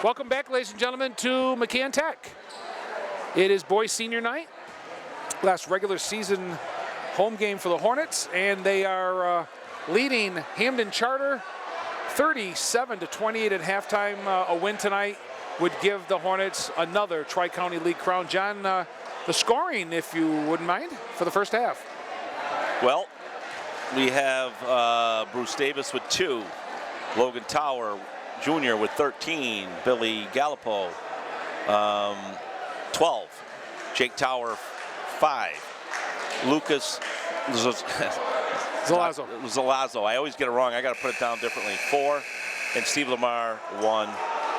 Welcome back, ladies and gentlemen, to McCann Tech. It is boys senior night, last regular season home game for the Hornets, and they are leading Hampden Charter 37-28 at halftime. A win tonight would give the Hornets another Tri-County League crown. John, the scoring, if you wouldn't mind, for the first half. Well, we have Bruce Davis with 2, Logan Tower Jr. with 13, Billy Gallipo 12, Jake Tower 5, Lucas Zalazzo. I always get it wrong. I got to put it down differently. 4, and Steve Lamar 1,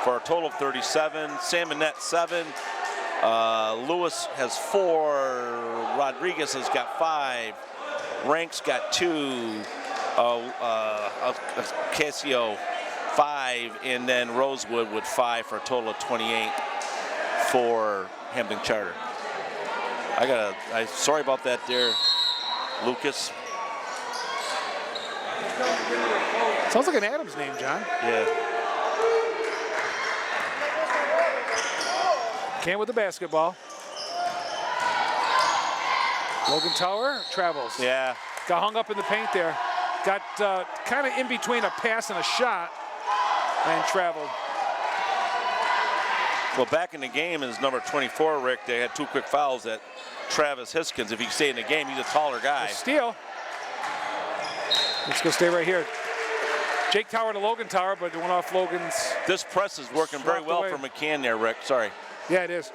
for a total of 37. Sam Manette 7. Lewis has 4. Rodriguez has got 5. Ranks got 2. Casio 5, and then Rosewood with 5 for a total of 28 for Hampden Charter. Sorry about that there, Lucas. Sounds like an Adams name, John. Yeah. McCann with the basketball. Logan Tower travels. Yeah. Got hung up in the paint there. Got kind of in between a pass and a shot and traveled. Well, back in the game is number 24, Rick. They had 2 quick fouls at Travis Hiskins. If he stayed in the game, he's a taller guy. Steal. Let's go stay right here. Jake Tower to Logan Tower, but it went off Logan's. This press is working very well away for McCann there, Rick. Sorry. Yeah, it is.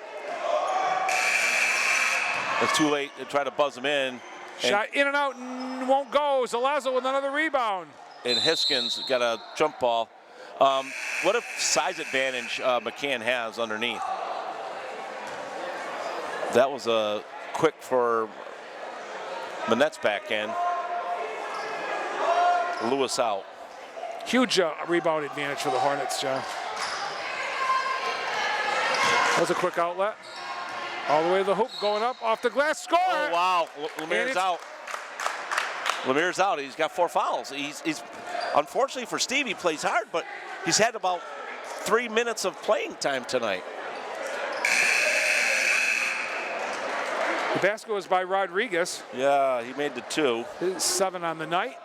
It's too late to try to buzz him in. Shot in and out and won't go. Zalazzo with another rebound. And Hiskins got a jump ball. What a size advantage McCann has underneath. That was a quick for Manette's back end. Lewis out. Huge rebound advantage for the Hornets, John. That was a quick outlet. All the way to the hoop, going up, off the glass, score! Oh, wow. Lemire's out. Lemir's out. He's got 4 fouls. He's unfortunately for Steve, he plays hard, but he's had about 3 minutes of playing time tonight. The basket was by Rodriguez. Yeah, he made the 2. His 7 on the night.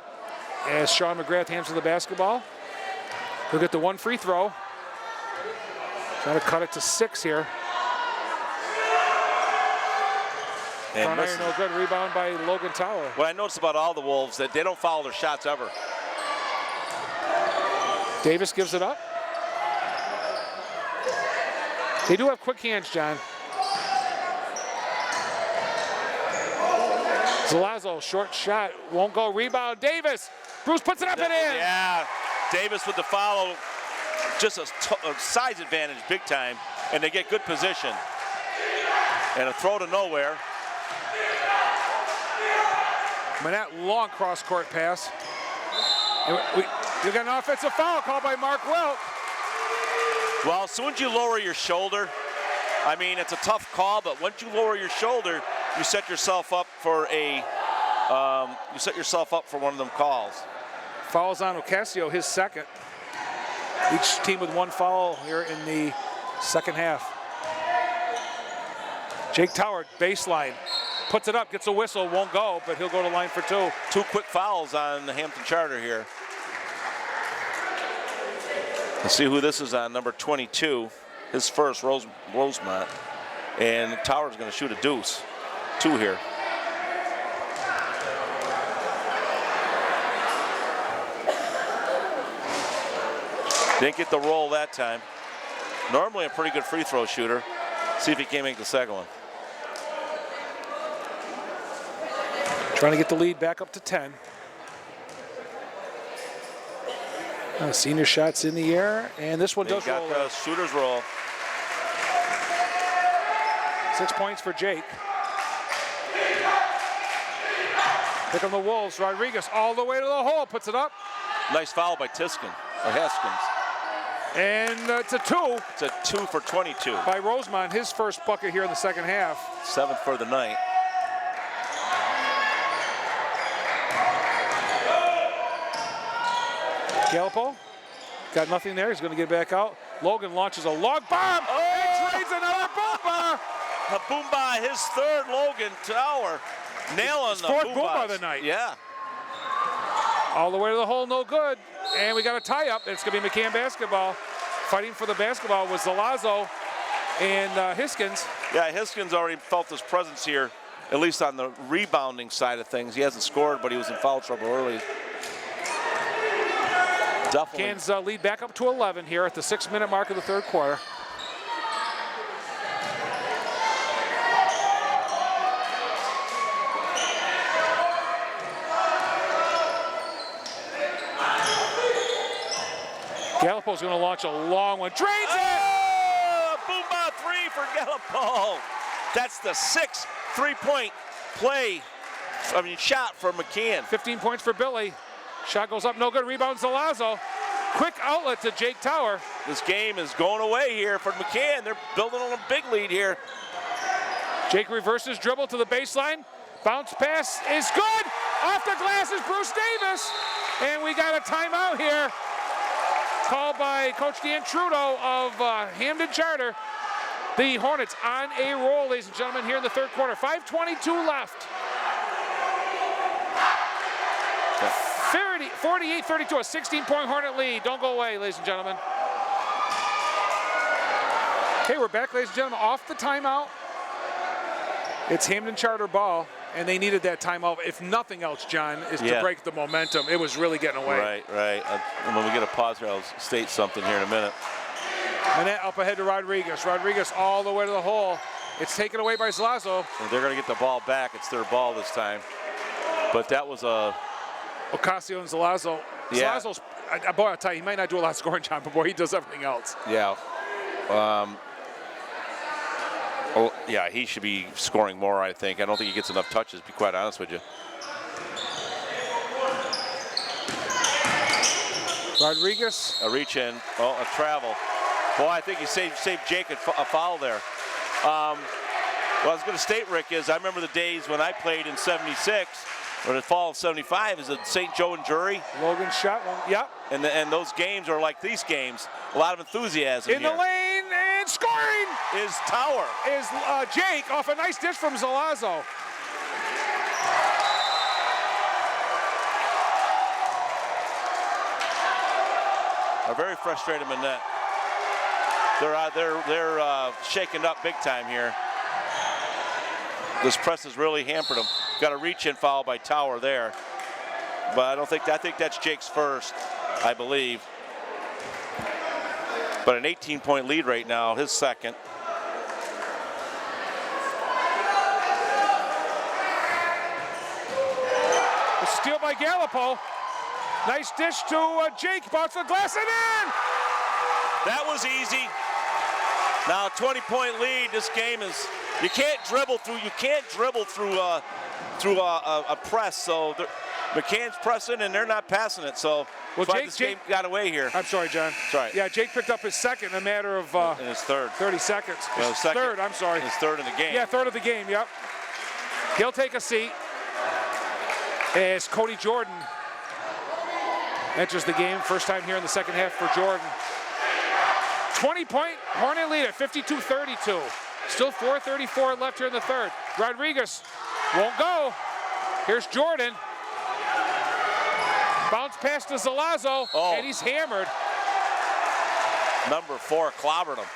As Sean McGrath hands him the basketball. He'll get the 1 free throw. Trying to cut it to 6 here. And Front iron, no good. Rebound by Logan Tower. What I noticed about all the Wolves that they don't foul their shots ever. Davis gives it up. They do have quick hands, John. Zalazo, short shot, won't go. Rebound, Davis. Bruce puts it up and in. Yeah, Davis with the follow. Just a size advantage, big time. And they get good position. And a throw to nowhere. Manette, long cross-court pass. And we got an offensive foul called by Mark Welk. Well, as soon as you lower your shoulder, I mean, it's a tough call, but once you lower your shoulder, you set yourself up for one of them calls. Fouls on Ocasio, his second. Each team with 1 foul here in the second half. Jake Tower, baseline, puts it up, gets a whistle, won't go, but he'll go to line for 2. 2 quick fouls on the Hampton Charter here. Let's see who this is on, number 22. His first, Rosemont. And Tower's going to shoot a deuce. 2 here. Didn't get the roll that time. Normally a pretty good free throw shooter. See if he can't make the second one. Trying to get the lead back up to 10. Senior shots in the air, and this one does roll. Got the shooter's roll. 6 points for Jake. Pick on the Wolves. Rodriguez all the way to the hole, puts it up. Nice foul by Haskins. And it's a 2. It's a 2 for 22. By Rosemont, his first bucket here in the second half. 7th for the night. Gallipo got nothing there. He's going to get back out. Logan launches a long bomb. And trades another boom bar. A boom by his 3rd, Logan Tower. Nailing the 4th boom boom bar bars. of the night. Yeah. All the way to the hole, no good. And we got a tie-up. It's going to be McCann basketball. Fighting for the basketball was Zalazo and Hiskins. Yeah, Hiskins already felt his presence here, at least on the rebounding side of things. He hasn't scored, but he was in foul trouble early. Definitely. McCann's lead back up to 11 here at the 6-minute mark of the 3rd quarter. Gallipo's going to launch a long one. Drains it! Boom by 3 for Gallipo. That's the 6th 3-point shot for McCann. 15 points for Billy. Shot goes up, no good. Rebound Zalazo. Quick outlet to Jake Tower. This game is going away here for McCann. They're building on a big lead here. Jake reverses dribble to the baseline. Bounce pass is good. Off the glass is Bruce Davis. And we got a timeout here. Called by Coach Dan Trudeau of Hampden Charter. The Hornets on a roll, ladies and gentlemen, here in the 3rd quarter. 5:22 left. 48-32, a 16-point Hornet lead. Don't go away, ladies and gentlemen. Okay, we're back, ladies and gentlemen, off the timeout. It's Hampden Charter ball, and they needed that timeout. If nothing else, John, is to break the momentum. It was really getting away. Right. And when we get a pause here, I'll state something here in a minute. Manette up ahead to Rodriguez. Rodriguez all the way to the hole. It's taken away by Zalazo. And they're going to get the ball back. It's their ball this time. But that was a... Ocasio and Zalazo. Yeah. Zalazo's, boy, I'll tell you, he might not do a lot of scoring, John, but boy, he does everything else. Yeah. He should be scoring more, I think. I don't think he gets enough touches, to be quite honest with you. Rodriguez. A reach in, a travel. Boy, I think he saved Jake a foul there. What I was going to state, Rick, is I remember the days when I played in '76. Or the fall of 75 is at St. Joe and Jury. Logan shot. Yep. And those games are like these games. A lot of enthusiasm In here. the lane and scoring Is Tower. is Jake off a nice dish from Zalazo. A very frustrated Manette. They're shaking up big time here. This press has really hampered them. Got a reach-in foul by Tower there, but I think that's Jake's first, I believe. But an 18-point lead right now, his second. A steal by Gallipo. Nice dish to Jake. Bounce the glass and in. That was easy. Now 20-point lead. This game is, you can't dribble through a press. So McCann's pressing and they're not passing it. So Well, this game got away here. I'm sorry, John. Sorry. Yeah, Jake picked up his second in a matter of In his third. 30 seconds. No, His second. Third, I'm sorry. His third in the game. Yeah, third of the game, yep. He'll take a seat as Cody Jordan enters the game. First time here in the second half for Jordan. 20-point Hornet lead at 52-32. Still 4:34 left here in the third. Rodriguez won't go. Here's Jordan. Bounce pass to Zalazo, and he's hammered. Number 4 clobbered him.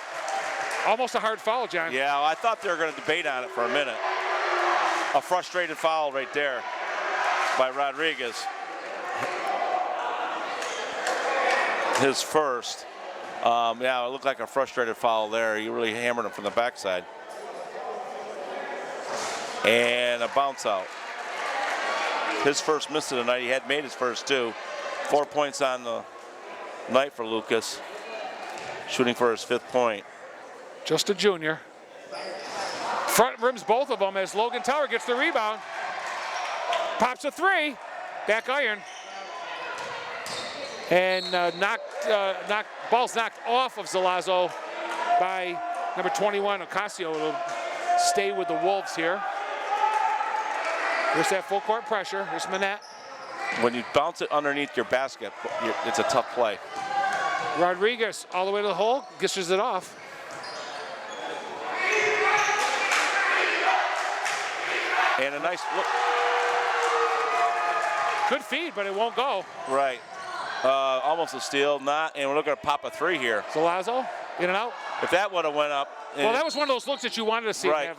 Almost a hard foul, John. Yeah, I thought they were going to debate on it for a minute. A frustrated foul right there by Rodriguez. His first. Yeah, it looked like a frustrated foul there. He really hammered him from the backside. And a bounce out. His first miss of the night. He had made his first two. 4 points on the night for Lucas. Shooting for his 5th point. Just a junior. Front rims both of them as Logan Tower gets the rebound. Pops a three. Back iron. And ball's knocked off of Zalazo by number 21, Ocasio. It'll stay with the Wolves here. There's that full court pressure. Here's Manette. When you bounce it underneath your basket, it's a tough play. Rodriguez all the way to the hole, dishes it off. And a nice look. Good feed, but it won't go. Right. Almost a steal, not, and we're looking to pop a three here. Zalazo, in and out. If that would have went up. Well, that was one of those looks that you wanted to see. Right.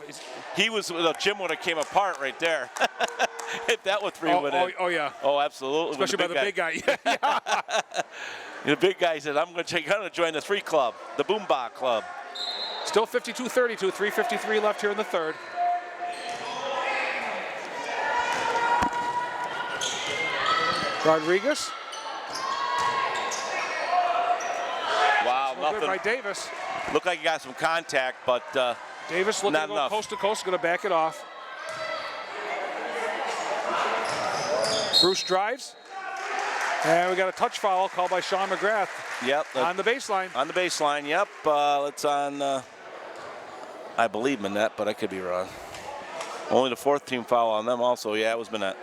The gym would have came apart right there. If that would three would have. Oh, yeah. Oh, absolutely. Especially by the big guy. Yeah. The big guy said, I'm going to join the 3 club, the Boomba Club. Still 52-32, 3:53 left here in the third. Rodriguez. Wow, Good by nothing. Davis. Looked like he got some contact, but Davis looking not to go enough. coast to coast, going to back it off. Bruce drives. And we got a touch foul called by Sean McGrath yep. on the baseline. On the baseline, yep. It's on, I believe, Manette, but I could be wrong. Only the 4th team foul on them also. Yeah, it was Manette.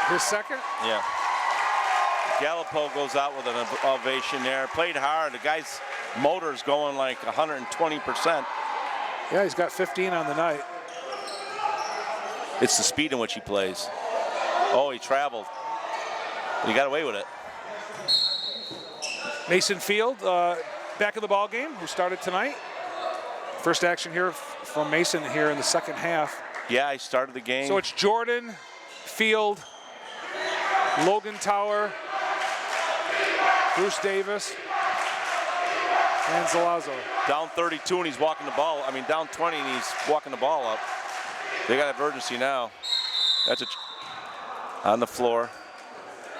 His second. Yeah. Gallipo goes out with an ovation there. Played hard. The guy's motor's going like 120%. Yeah, he's got 15 on the night. It's the speed in which he plays. Oh, he traveled. He got away with it. Mason Field back in the ball game, who started tonight. First action here from Mason here in the second half. Yeah, he started the game. So it's Jordan, Field, Logan Tower, Bruce Davis, and Zalazo. Down 32 and he's walking the ball. I mean, down 20 and he's walking the ball up. They got urgency now. That's on the floor.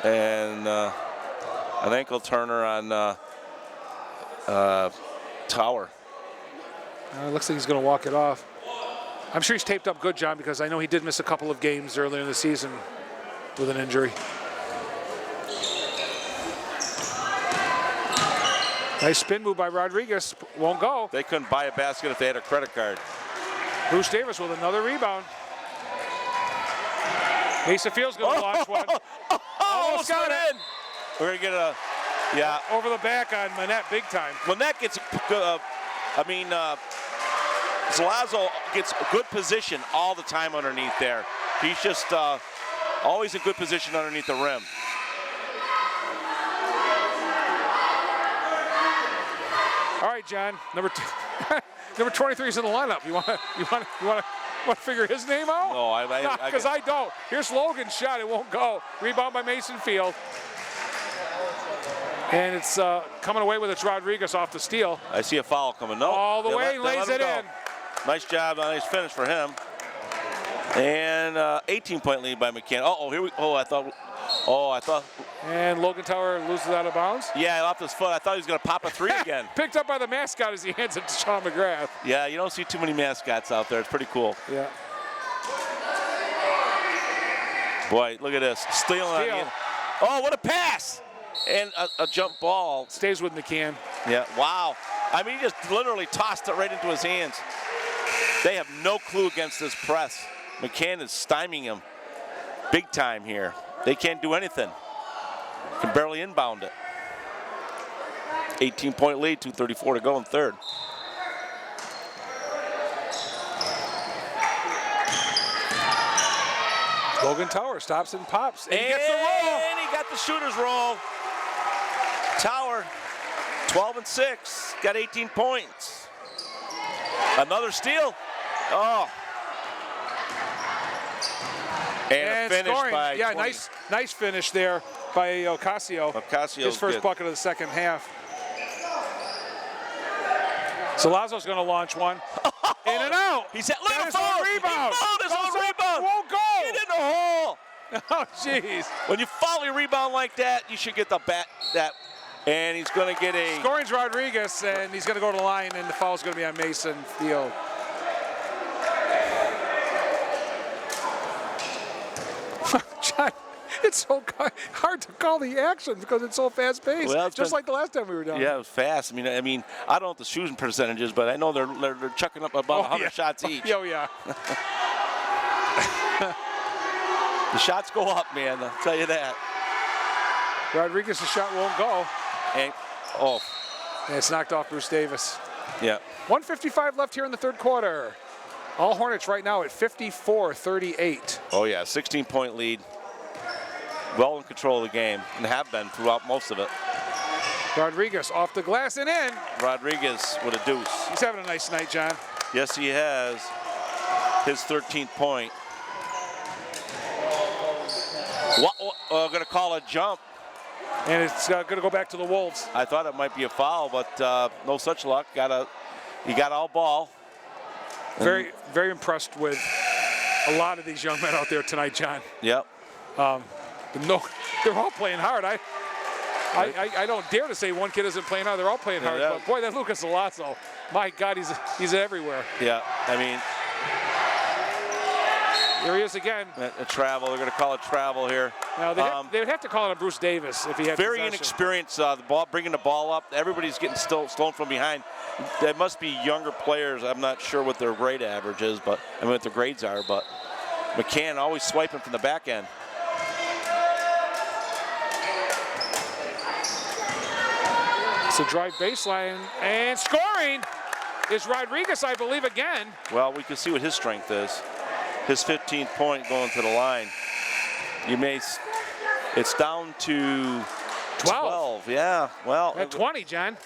And an ankle turner on Tower. Looks like he's going to walk it off. I'm sure he's taped up good, John, because I know he did miss a couple of games earlier in the season with an injury. Nice spin move by Rodriguez. Won't go. They couldn't buy a basket if they had a credit card. Bruce Davis with another rebound. Mason Field's going to launch one. Almost got it. We're going to get a, yeah. Over the back on Manette big time. Manette gets, Zalazzo gets a good position all the time underneath there. He's just always in good position underneath the rim. All right, John. Number 23 is in the lineup. You want to figure his name out? No, because I don't. Here's Logan's shot. It won't go. Rebound by Mason Field. And it's coming away with it. Rodriguez off the steal. I see a foul coming. No. All the way, lays it in. Nice job, nice finish for him. And 18-point lead by McCann. Here we. I thought. And Logan Tower loses out of bounds. Yeah, off his foot. I thought he was going to pop a three again. Picked up by the mascot as he hands it to Sean McGrath. Yeah, you don't see too many mascots out there. It's pretty cool. Yeah. Boy, look at this. Stealing on you. Oh, what a pass! And a jump ball. Stays with McCann. Yeah, wow. I mean, he just literally tossed it right into his hands. They have no clue against this press. McCann is stymieing him big time here. They can't do anything. Can barely inbound it. 18-point lead, 2:34 to go in third. Logan Tower stops and pops. And he gets the roll. And he got the shooter's roll. Tower, 12 and 6, got 18 points. Another steal. Oh. And a finish scoring. by 20. nice finish there by Ocasio. His first bucket of the second half. So Lazo's going to launch one. In and out. He's at little rebound. His own rebound. Won't go. Get in the hole. Oh, jeez. When you follow a rebound like that, you should get the bat. And he's going to get a. Scoring's Rodriguez, and he's going to go to the line, and the foul's going to be on Mason Field. John, it's so hard to call the action because it's so fast-paced, Well, just like the last time we were down. Yeah, it was fast. I mean, I don't know what the shooting percentages, but I know they're chucking up about 100 shots each. Oh, yeah. The shots go up, man. I'll tell you that. Rodriguez's shot won't go. And And it's knocked off Bruce Davis. Yeah. 1:55 left here in the third quarter. All Hornets right now at 54-38. Oh, yeah, 16-point lead. Well in control of the game, and have been throughout most of it. Rodriguez off the glass and in. Rodriguez with a deuce. He's having a nice night, John. Yes, he has. His 13th point. Going to call a jump. And it's going to go back to the Wolves. I thought it might be a foul, but no such luck. He got all ball. Very, very impressed with a lot of these young men out there tonight, John. Yep. They're all playing hard. I don't dare to say one kid isn't playing hard. They're all playing hard. But boy, that Lucas Zalazzo, my God, he's everywhere. Yeah, I mean. Here he is again. A travel. They're going to call it travel here. Now they would have to call it on Bruce Davis if he had very possession. Inexperienced. The ball, bringing the ball up. Everybody's getting stolen from behind. There must be younger players. I'm not sure what their grade average is, but I mean what their grades are. But McCann always swiping from the back end. It's a drive baseline and scoring is Rodriguez, I believe, again. Well, we can see what his strength is. His 15th point going to the line. It's down to 12. Yeah, well. At 20, John.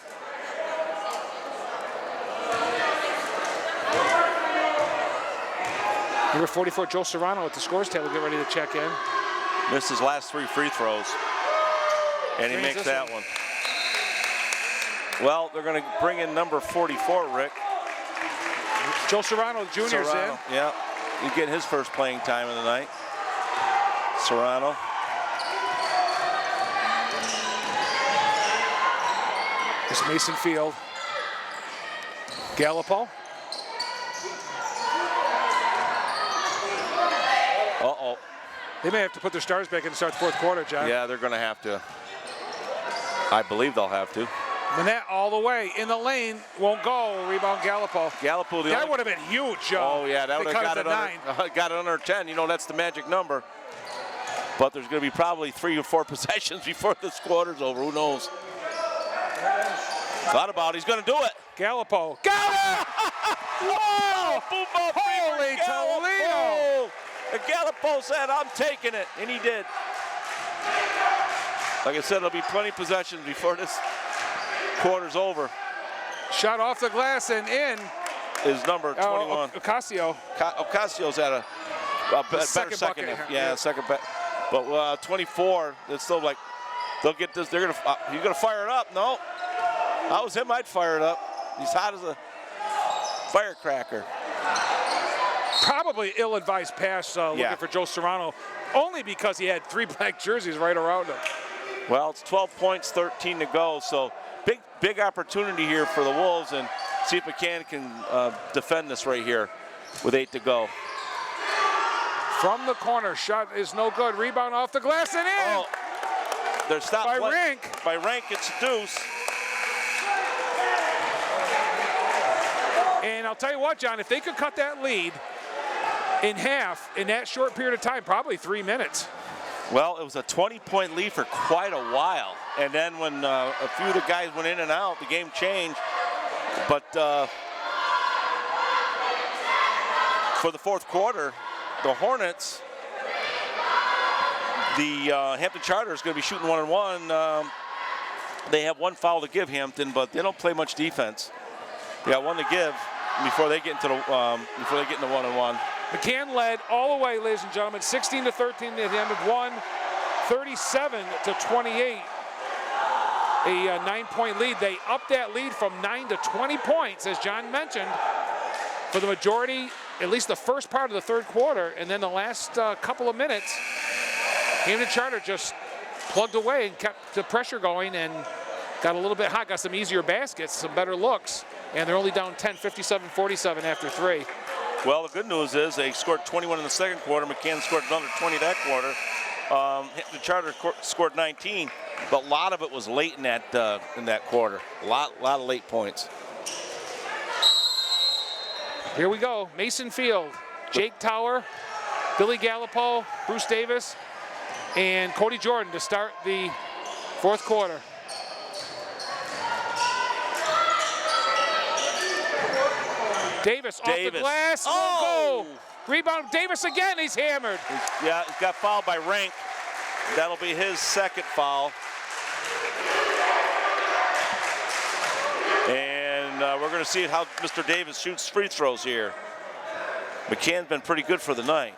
Number 44, Joe Serrano at the scores table, get ready to check in. Missed his last 3 free throws. And he makes that one. Well, they're going to bring in number 44, Rick. Joe Serrano, Jr.'s in. Yeah, he's getting his first playing time of the night. Serrano. It's Mason Field. Gallipo. Uh-oh. They may have to put their stars back in to start the fourth quarter, John. Yeah, they're going to have to. I believe they'll have to. Manette all the way in the lane, won't go. Rebound Gallipo. Gallipo, that would have been huge, Joe. Oh yeah, that would have got it under 10. You know, that's the magic number. but there's going to be probably 3 or 4 possessions before this quarter's over. Who knows? Thought about it. He's going to do it. Gallipo. Got it! Whoa! Boom, ball, Holy Toledo! And Gallipo said, I'm taking it, and he did. Like I said, there'll be plenty of possessions before this quarter's over. Shot off the glass and in. Is number 21. Ocasio. Ocasio's at a better second. bucket. Yeah, second bet. But 24, it's still like, they'll get this, he's gonna fire it up. No, if I was him, I'd fire it up. He's hot as a firecracker. Probably ill-advised pass looking for Joe Serrano, only because he had 3 black jerseys right around him. Well, it's 12 points, 13 to go, so big opportunity here for the Wolves, and see if McCann can defend this right here with 8 to go. From the corner, shot is no good. Rebound off the glass and in. Oh, they're stopped by Rank. By Rank, it's deuce. And I'll tell you what, John, if they could cut that lead in half in that short period of time, probably 3 minutes. Well, it was a 20-point lead for quite a while. And then when a few of the guys went in and out, the game changed. But for the fourth quarter, the Hornets, the Hampton Charter is going to be shooting 1-on-1. They have 1 foul to give Hampton, but they don't play much defense. They got 1 to give before they get into the 1-on-1. McCann led all the way, ladies and gentlemen, 16-13 at the end of 1, 37-28. A 9-point lead. They upped that lead from 9 to 20 points, as John mentioned, for the majority, at least the first part of the third quarter, and then the last couple of minutes, Hampden Charter just plugged away and kept the pressure going and got a little bit hot, got some easier baskets, some better looks, and they're only down 10, 57-47 after 3. Well, the good news is they scored 21 in the second quarter. McCann scored another 20 that quarter. The Charter scored 19, but a lot of it was late in that quarter. A lot of late points. Here we go. Mason Field, Jake Tower, Billy Gallipo, Bruce Davis, and Cody Jordan to start the fourth quarter. Davis off the glass, won't go. Rebound, Davis again, he's hammered. Yeah, he got fouled by Rank. That'll be his second foul. And we're going to see how Mr. Davis shoots free throws here. McCann's been pretty good for the night.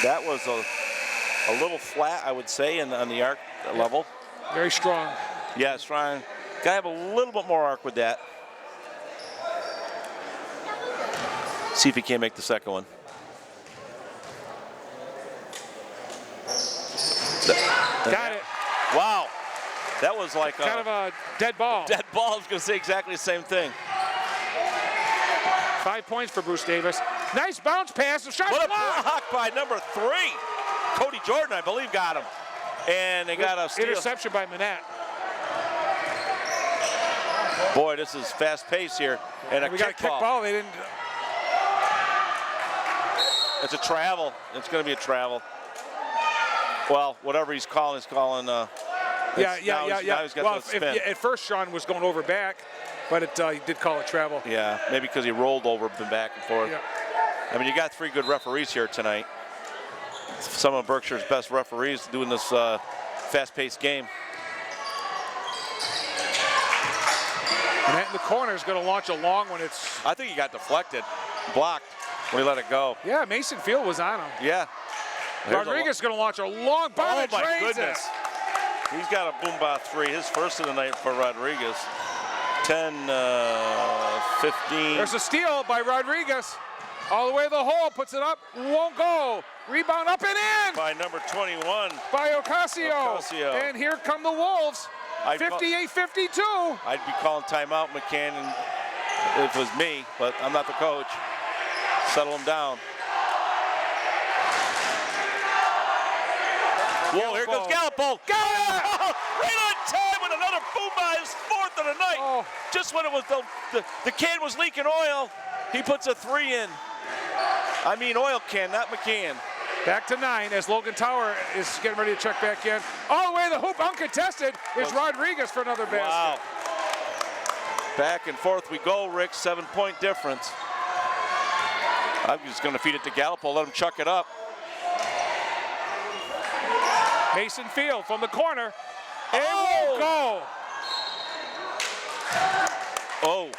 That was a little flat, I would say, on the arc level. Very strong. Yeah, strong. Gotta have a little bit more arc with that. See if he can't make the second one. Got it. Wow. That was like kind of a dead ball. Dead ball. I was going to say exactly the same thing. 5 points for Bruce Davis. Nice bounce pass. Shot what blocked. a block by number 3. Cody Jordan, I believe, got him. And they got a steal. Interception by Manette. Boy, this is fast pace here. And we got a kick ball. They didn't. It's a travel. It's going to be a travel. Well, whatever he's calling, he's calling. Now he's got well, the spin. at first Sean was going over back, but he did call it travel. Yeah, maybe because he rolled over, been back and forth. Yeah. I mean, you got 3 good referees here tonight. Some of Berkshire's best referees doing this fast-paced game. And that in the corner is going to launch a long one. I think he got deflected, blocked when he let it go. Yeah, Mason Field was on him. Yeah. Rodriguez is going to launch a long bomb. Oh, my goodness. He's got a boom by 3. His first of the night for Rodriguez. 10, 15. There's a steal by Rodriguez. All the way to the hole, puts it up, won't go. Rebound up and in. By number 21. By Ocasio. And here come the Wolves. 58-52. I'd be calling timeout, McCann, if it was me, but I'm not the coach. Settle him down. Whoa, here goes Gallipo. Got it! Right on time with another boom by his fourth of the night. Oh. Just when it was the can was leaking oil, he puts a 3 in. I mean oil can, not McCann. Back to 9 as Logan Tower is getting ready to check back in. All the way to the hoop, uncontested, is Rodriguez for another basket. Wow. Back and forth we go, Rick. 7-point difference. I'm just going to feed it to Gallipo, let him chuck it up. Mason Field from the corner. It Oh! won't go. Oh.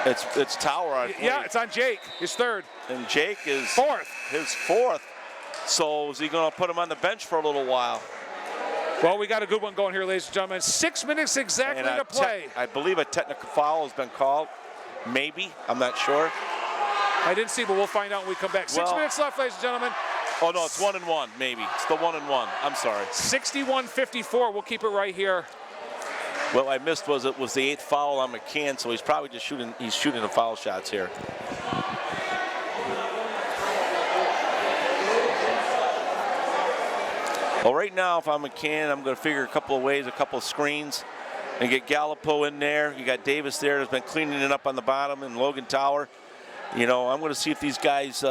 It's Tower, I think. Yeah, it's on Jake, his third. And Jake is Fourth. his fourth. So is he going to put him on the bench for a little while? Well, we got a good one going here, ladies and gentlemen. 6 minutes exactly And to play. I believe a technical foul has been called. Maybe. I'm not sure. I didn't see, but we'll find out when we come back. 6 Well- minutes left, ladies and gentlemen. Oh, no, it's 1-1, maybe. It's the 1-1. I'm sorry. 61-54. We'll keep it right here. What I missed was it was the 8th foul on McCann, so he's probably just shooting the foul shots here. Well, right now, if I'm McCann, I'm going to figure a couple of ways, a couple of screens, and get Gallipo in there. You got Davis there that's been cleaning it up on the bottom, and Logan Tower. You know, I'm going to see if these guys,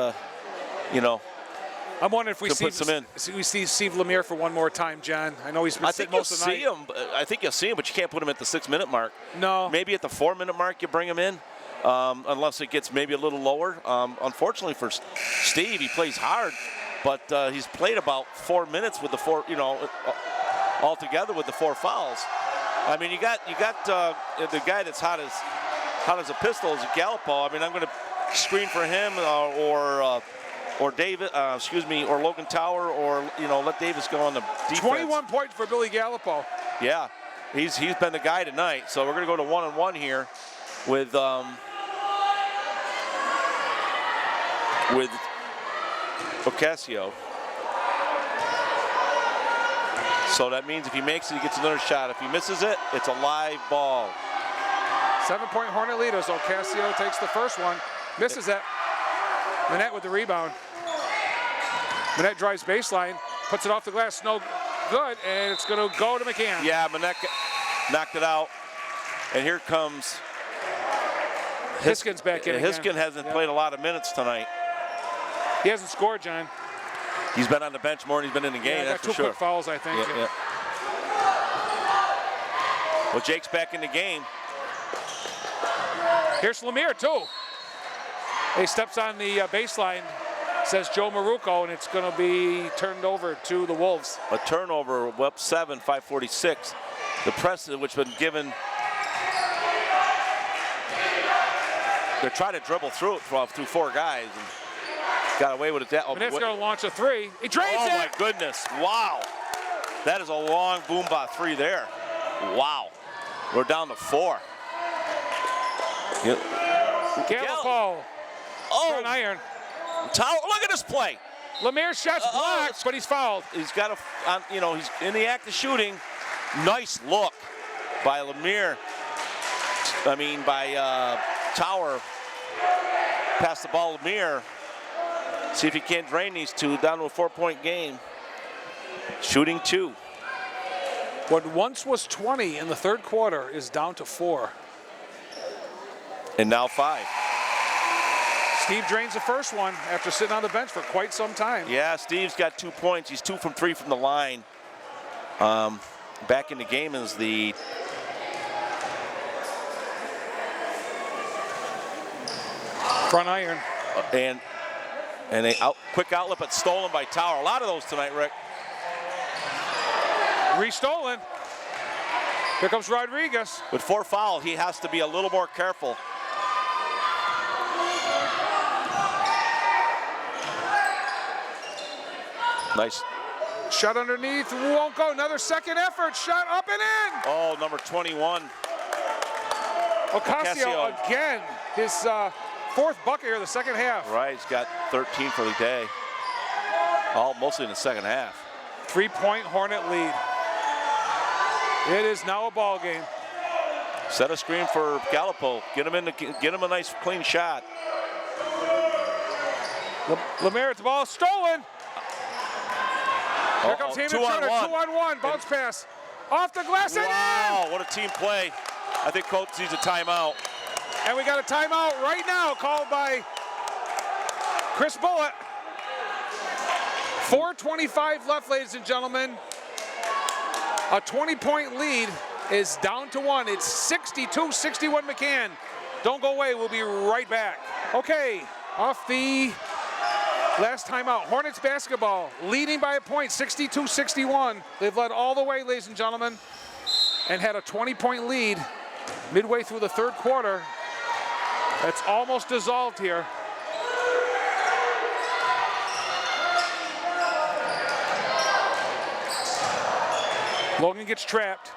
you know, I'm wondering if we Could see put some in. we see Steve Lemire for one more time, John. I know he's been I sitting think you'll most of the night. see him. I think you'll see him, but you can't put him at the 6-minute mark. No. Maybe at the 4-minute mark you bring him in, unless it gets maybe a little lower. Unfortunately for Steve, he plays hard, but he's played about 4 minutes with the 4, you know, altogether with the 4 fouls. I mean, you got the guy that's hot as a pistol is Gallipo. I mean, I'm going to screen for him or David, or Logan Tower, or let Davis go on the defense. 21 points for Billy Gallipo. Yeah, he's been the guy tonight. So we're going to go to 1-1 here with Ocasio. So that means if he makes it, he gets another shot. If he misses it, it's a live ball. 7-point Hornet lead as Ocasio takes the first one, misses it. Manette with the rebound. Manette drives baseline, puts it off the glass, no good, and it's going to go to McCann. Yeah, Manette knocked it out. And here comes Hiskin's back in again. Hiskin hasn't played a lot of minutes tonight. He hasn't scored, John. He's been on the bench more than he's been in the game, Yeah, that's got 2 for sure. quick fouls, I think. Yeah. Well, Jake's back in the game. Here's Lemire, too. He steps on the baseline, says Joe Marucco, and it's going to be turned over to the Wolves. A turnover, up 7, 5:46. The press, which has been given, they're trying to dribble through it through 4 guys and got away with it. Manette's going to launch a 3. He drains it! Oh my goodness, wow. That is a long boom by 3 there. Wow. We're down to 4. Yep. Gallipo, front iron. Tower, look at this play. Lemire's shot's blocked, but he's fouled. He's got he's in the act of shooting. Nice look by Lemire. By Tower. Pass the ball to Lemire. See if he can't drain these two down to a 4-point game. Shooting 2. What once was 20 in the third quarter is down to 4. And now 5. Steve drains the first one after sitting on the bench for quite some time. Yeah, Steve's got 2 points. He's 2 from 3 from the line. Back in the game is the Front iron. and a quick outlet, but stolen by Tower. A lot of those tonight, Rick. Restolen. Here comes Rodriguez. With 4 fouls, he has to be a little more careful. Nice. Shot underneath, won't go. Another second effort, shot up and in. Oh, number 21. Ocasio again, his 4th bucket here in the second half. Right, he's got 13 for the day. All mostly in the second half. 3-point Hornet lead. It is now a ball game. Set a screen for Gallipo. Get him a nice clean shot. Lemire, the ball stolen. Here comes Hampden Charter, 2-on-1, bounce pass. Off the glass and in! Wow, what a team play. I think coach needs a timeout. And we got a timeout right now called by Chris Bullitt. 4:25 left, ladies and gentlemen. A 20-point lead is down to 1. It's 62-61 McCann. Don't go away, we'll be right back. Okay, off the last timeout, Hornets basketball leading by a point, 62-61. They've led all the way, ladies and gentlemen, and had a 20-point lead midway through the third quarter. That's almost dissolved here. Logan gets trapped,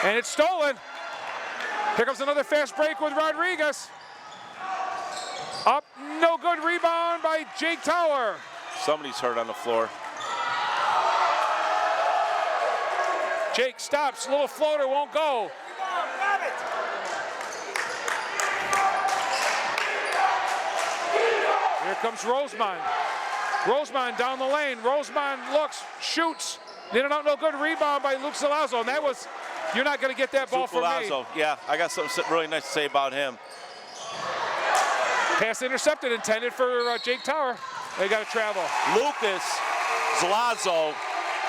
and it's stolen. Here comes another fast break with Rodriguez. Up, no good, rebound by Jake Tower. Somebody's hurt on the floor. Jake stops, little floater, won't go. Here comes Rosemond. Rosemond down the lane. Rosemond looks, shoots. In and out, no good. Rebound by Luke Zalazzo. And that was, you're not going to get that ball from me. Yeah, I got something really nice to say about him. Pass intercepted, intended for Jake Tower. They got to travel. Lucas Zalazzo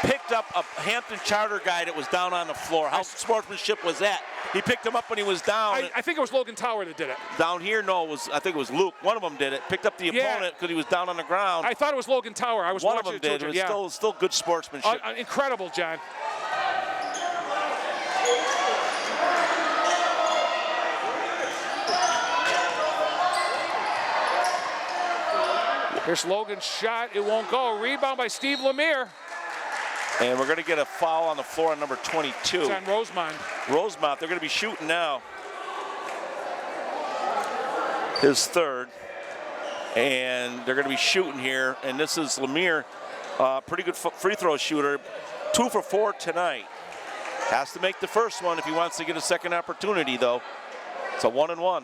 picked up a Hampden Charter guy that was down on the floor. How sportsmanship was that? He picked him up when he was down. I think it was Logan Tower that did it. Down here, no, I think it was Luke. One of them did it. Picked up the opponent because he was down on the ground. I thought it was Logan Tower. I was One of watching them did. It was still good sportsmanship. Incredible, John. Here's Logan's shot. It won't go. Rebound by Steve Lemire. And we're going to get a foul on the floor on number 22. It's on Rosemond. Rosemont, they're going to be shooting now. His third. And they're going to be shooting here. And this is Lemire, pretty good free throw shooter. 2 for 4 tonight. Has to make the first one if he wants to get a second opportunity, though. It's a 1-and-1.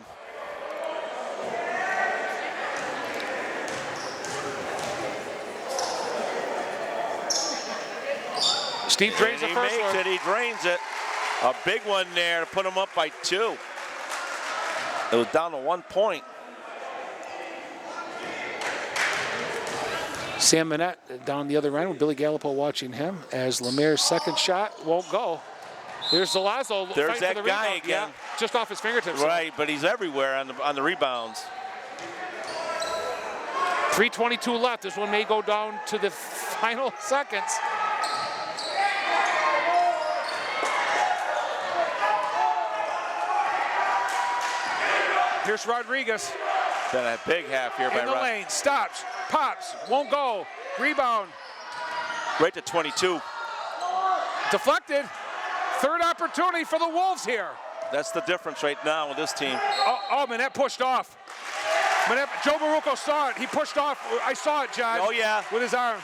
Steve drains the first one. He drains it. A big one there to put him up by 2. It was down to 1 point. Sam Manette down the other end with Billy Gallipo watching him as Lemire's second shot won't go. There's Zalazzo. There's that guy rebound. again. Yeah, just off his fingertips. Right, but he's everywhere on the rebounds. 3:22 left. This one may go down to the final seconds. Here's Rodriguez. Been a big half here by in the lane, stops, pops, won't go. Rebound. Right to 22. Deflected. Third opportunity for the Wolves here. That's the difference right now with this team. Oh, Manette pushed off. Manette, Joe Baruco saw it. He pushed off. I saw it, John. Oh, yeah. With his arm.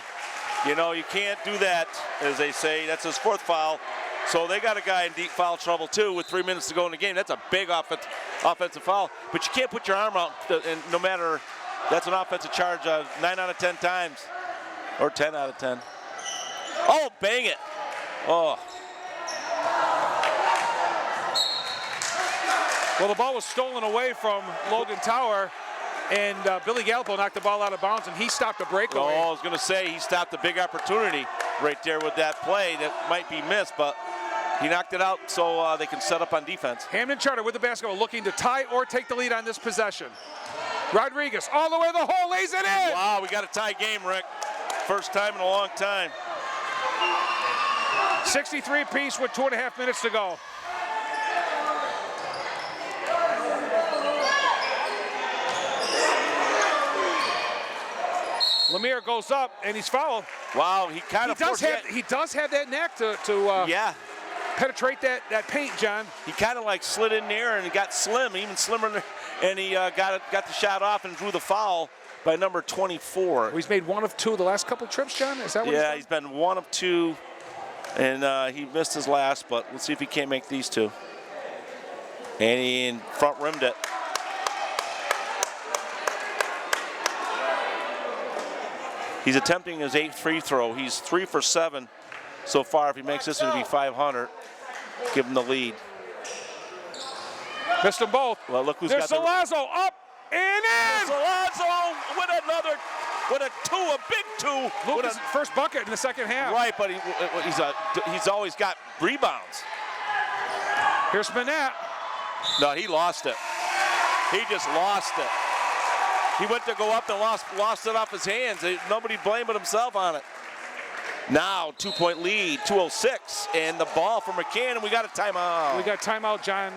You know, you can't do that, as they say. That's his 4th foul. So they got a guy in deep foul trouble, too, with 3 minutes to go in the game. That's a big offensive foul. But you can't put your arm out, and no matter, that's an offensive charge 9 out of 10 times. Or 10 out of 10. Oh, bang it. Oh. Well, the ball was stolen away from Logan Tower, and Billy Gallipo knocked the ball out of bounds, and he stopped a breakaway. Oh, I was going to say, he stopped a big opportunity right there with that play that might be missed, but he knocked it out so they can set up on defense. Hampden Charter with the basketball, looking to tie or take the lead on this possession. Rodriguez all the way to the hole, lays it in. Wow, we got a tie game, Rick. First time in a long time. 63 apiece with 2.5 minutes to go. Lemire goes up and he's fouled. Wow, he kind of he does have that knack to yeah, penetrate that paint, John. He kind of like slid in there and he got slim, even slimmer, and he got the shot off and drew the foul by number 24. He's made 1 of 2 the last couple trips, John. Is that what? Yeah, he's been 1 of 2, and he missed his last, but let's see if he can't make these 2. And he front rimmed it. He's attempting his 8th free throw. He's 3 for 7 so far. If he makes this, it'll be 500. Give him the lead. Missed them both. Well, look who's There's got Salazzo up and in. Salazzo with another, with a big two. Lucas' first bucket in the second half. Right, but he's always got rebounds. Here's Manette. No, he lost it. He just lost it. He went to go up and lost it off his hands. Nobody blamed himself on it. Now, 2-point lead, 2:06, and the ball for McCann, and we got a timeout. We got timeout, John,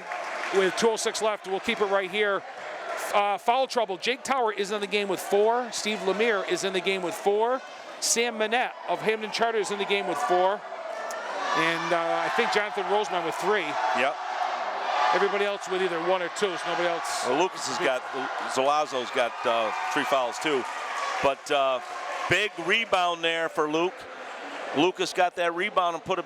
with 2:06 left. We'll keep it right here. Foul trouble. Jake Tower is in the game with 4. Steve Lemire is in the game with 4. Sam Manette of Hampden Charter is in the game with 4. And I think Jonathan Roseman with 3. Yep. Everybody else with either 1 or 2, so nobody else. Well, Lucas has got, Zolazzo's got 3 fouls too. But big rebound there for Luke. Lucas got that rebound and put it,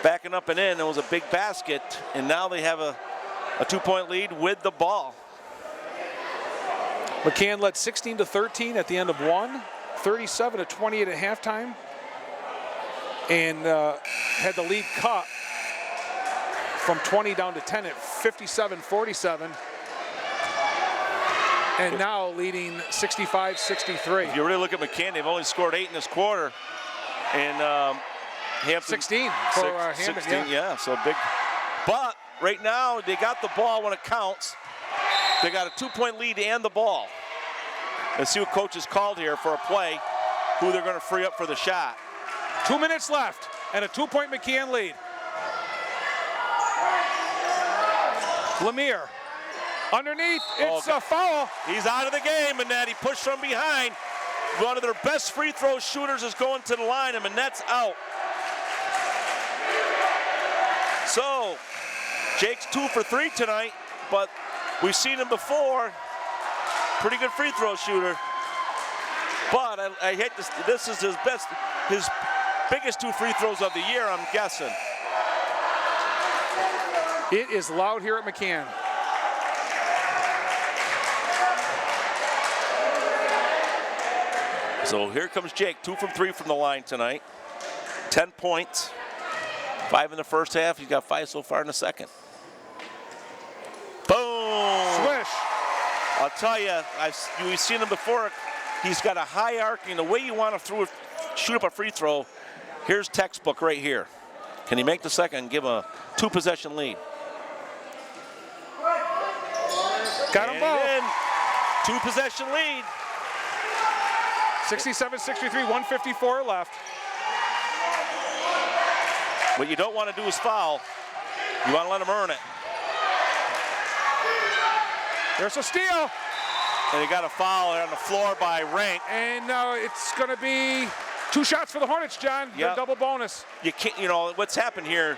backing up and in. It was a big basket, and now they have a 2-point lead with the ball. McCann led 16-13 at the end of 1, 37-28 at halftime, and had the lead cut from 20 down to 10 at 57-47. And now leading 65-63. If you really look at McCann, they've only scored 8 in this quarter. And Hampden 16 for Hampden. 16, yeah, so big. But right now, they got the ball when it counts. They got a 2-point lead and the ball. Let's see what coach has called here for a play, who they're going to free up for the shot. 2 minutes left and a 2-point McCann lead. Lemire underneath, it's a foul. He's out of the game, and that he pushed from behind. One of their best free throw shooters is going to the line, and Manette's out. So, Jake's 2 for 3 tonight, but we've seen him before. Pretty good free throw shooter. But I hate this. This is his biggest 2 free throws of the year, I'm guessing. It is loud here at McCann. So here comes Jake, 2 from 3 from the line tonight. 10 points, 5 in the first half. He's got 5 so far in the second. Boom! Swish. I'll tell you, we've seen him before. He's got a high arcing. The way you want to shoot up a free throw, here's textbook right here. Can he make the second and give a 2-possession lead? Got him both. 2-possession lead. 67-63, 154 left. What you don't want to do is foul. You want to let him earn it. There's a steal. And he got a foul there on the floor by Rank. And it's going to be 2 shots for the Hornets, John. Yep. Their double bonus. You can't, what's happened here,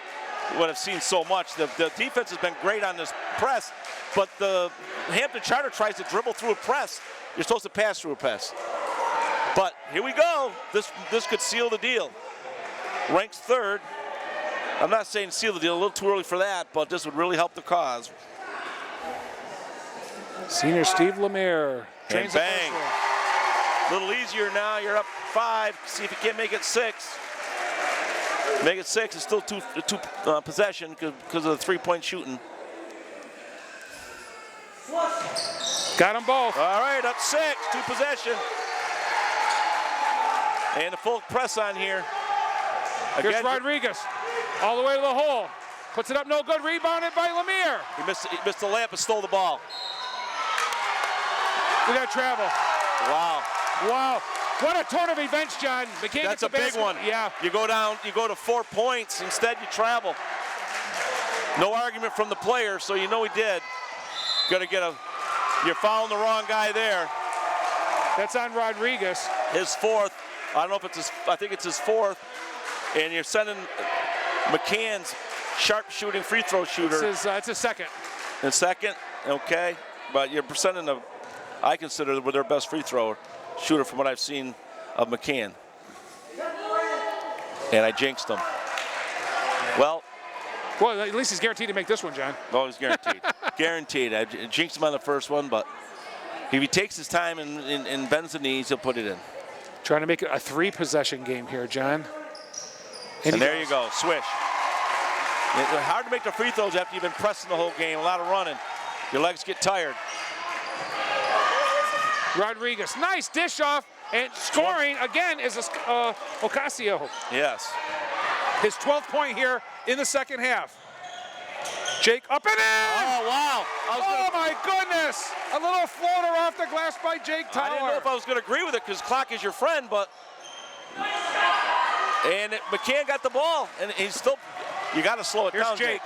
what I've seen so much, the defense has been great on this press, but the Hampden Charter tries to dribble through a press. You're supposed to pass through a press. But here we go. This could seal the deal. Rank's 3rd. I'm not saying seal the deal, a little too early for that, but this would really help the cause. Senior Steve Lemire. And bang. A little easier now. You're up 5. See if you can't make it 6. Make it 6. It's still two possession because of the 3-point shooting. Got them both. All right, up 6. 2 possession. And a full press on here. Here's Again, Rodriguez. All the way to the hole. Puts it up, no good. Rebounded by Lemire. He missed the layup and stole the ball. We got travel. Wow. Wow. What a turn of events, John. McCann That's gets a the big basket. one. Yeah. You go to 4 points. Instead, you travel. No argument from the player, so you know he did. You're fouling the wrong guy there. That's on Rodriguez. His 4th. I don't know if I think it's his 4th. And you're sending McCann's sharp shooting free throw shooter. It's a second. In second, okay. But you're sending I consider their best free throw shooter from what I've seen of McCann. And I jinxed him. Well, at least he's guaranteed to make this one, John. Oh, he's guaranteed. Guaranteed. I jinxed him on the first one, but if he takes his time and bends the knees, he'll put it in. Trying to make it a 3-possession game here, John. And there you go, swish. It's hard to make the free throws after you've been pressing the whole game, a lot of running. Your legs get tired. Rodriguez, nice dish off, and scoring again is Ocasio. Yes. His 12th point here in the second half. Jake up and in! Oh, wow. Oh, my goodness! A little floater off the glass by Jake Tower. I didn't know if I was going to agree with it because clock is your friend, but... And McCann got the ball, and he's still... You got to slow it down, Jake.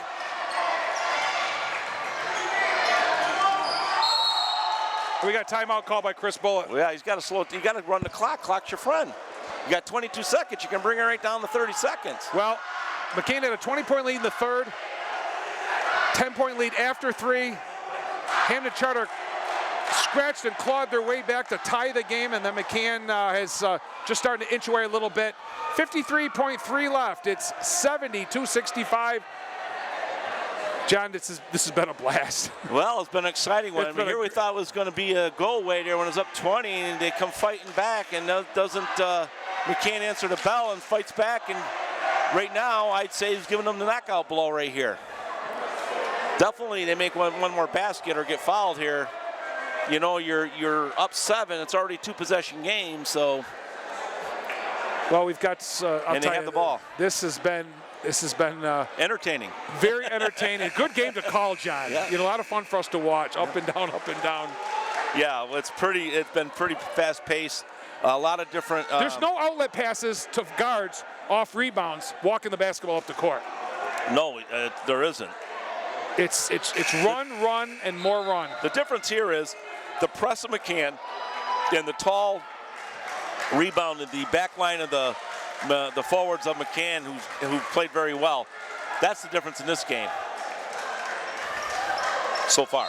We got a timeout called by Chris Bullitt. Well, yeah, he's got to slow it. You got to run the clock. Clock's your friend. You got 22 seconds. You can bring it right down to 30 seconds. Well, McCann had a 20-point lead in the third, 10-point lead after 3. Hampden Charter scratched and clawed their way back to tie the game, and then McCann has just started to inch away a little bit. 53.3 left. It's 70-65. John, this has been a blast. Well, it's been an exciting one. Here we thought it was going to be a go away there when it was up 20, and they come fighting back, and doesn't McCann answer the bell and fights back, and right now I'd say he's giving them the knockout blow right here. Definitely they make one more basket or get fouled here. You know, you're up 7. It's already 2-possession game, so. Well, we've got. And they have the ball. This has been entertaining. Very entertaining. Good game to call, John. Yeah. You know, a lot of fun for us to watch. Up and down, up and down. Yeah, well, it's been pretty fast-paced. A lot of different. There's no outlet passes to guards off rebounds, walking the basketball up the court. No, there isn't. It's run, and more run. The difference here is the press of McCann and the tall rebound in the back line of the forwards of McCann, who played very well. That's the difference in this game so far.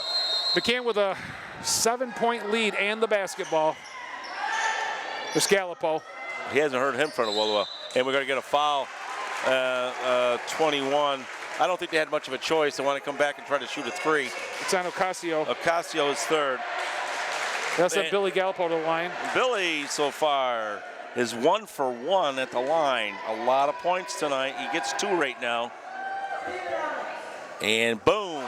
McCann with a 7-point lead and the basketball. There's Gallipo. He hasn't heard him for a while, and we're going to get a foul. 21. I don't think they had much of a choice. They want to come back and try to shoot a 3. It's on Ocasio. Ocasio is third. That's a Billy Gallipo to the line. Billy so far is 1 for 1 at the line. A lot of points tonight. He gets 2 right now. And boom.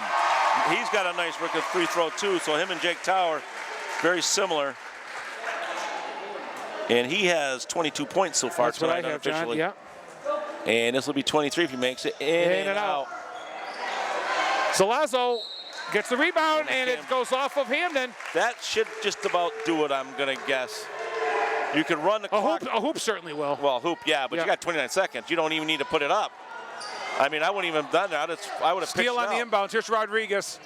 He's got a nice wicked free throw too. So him and Jake Tower, very similar. And he has 22 points so far tonight. That's what I have, John. Yeah. And this will be 23 if he makes it. In and out. Salazzo gets the rebound, and it goes off of Hampden. That should just about do it, I'm going to guess. You can run the clock. A hoop certainly will. Well, a hoop, yeah, but you got 29 seconds. You don't even need to put it up. I mean, I wouldn't even have done that. I would have Steal on the inbounds. Here's Rodriguez.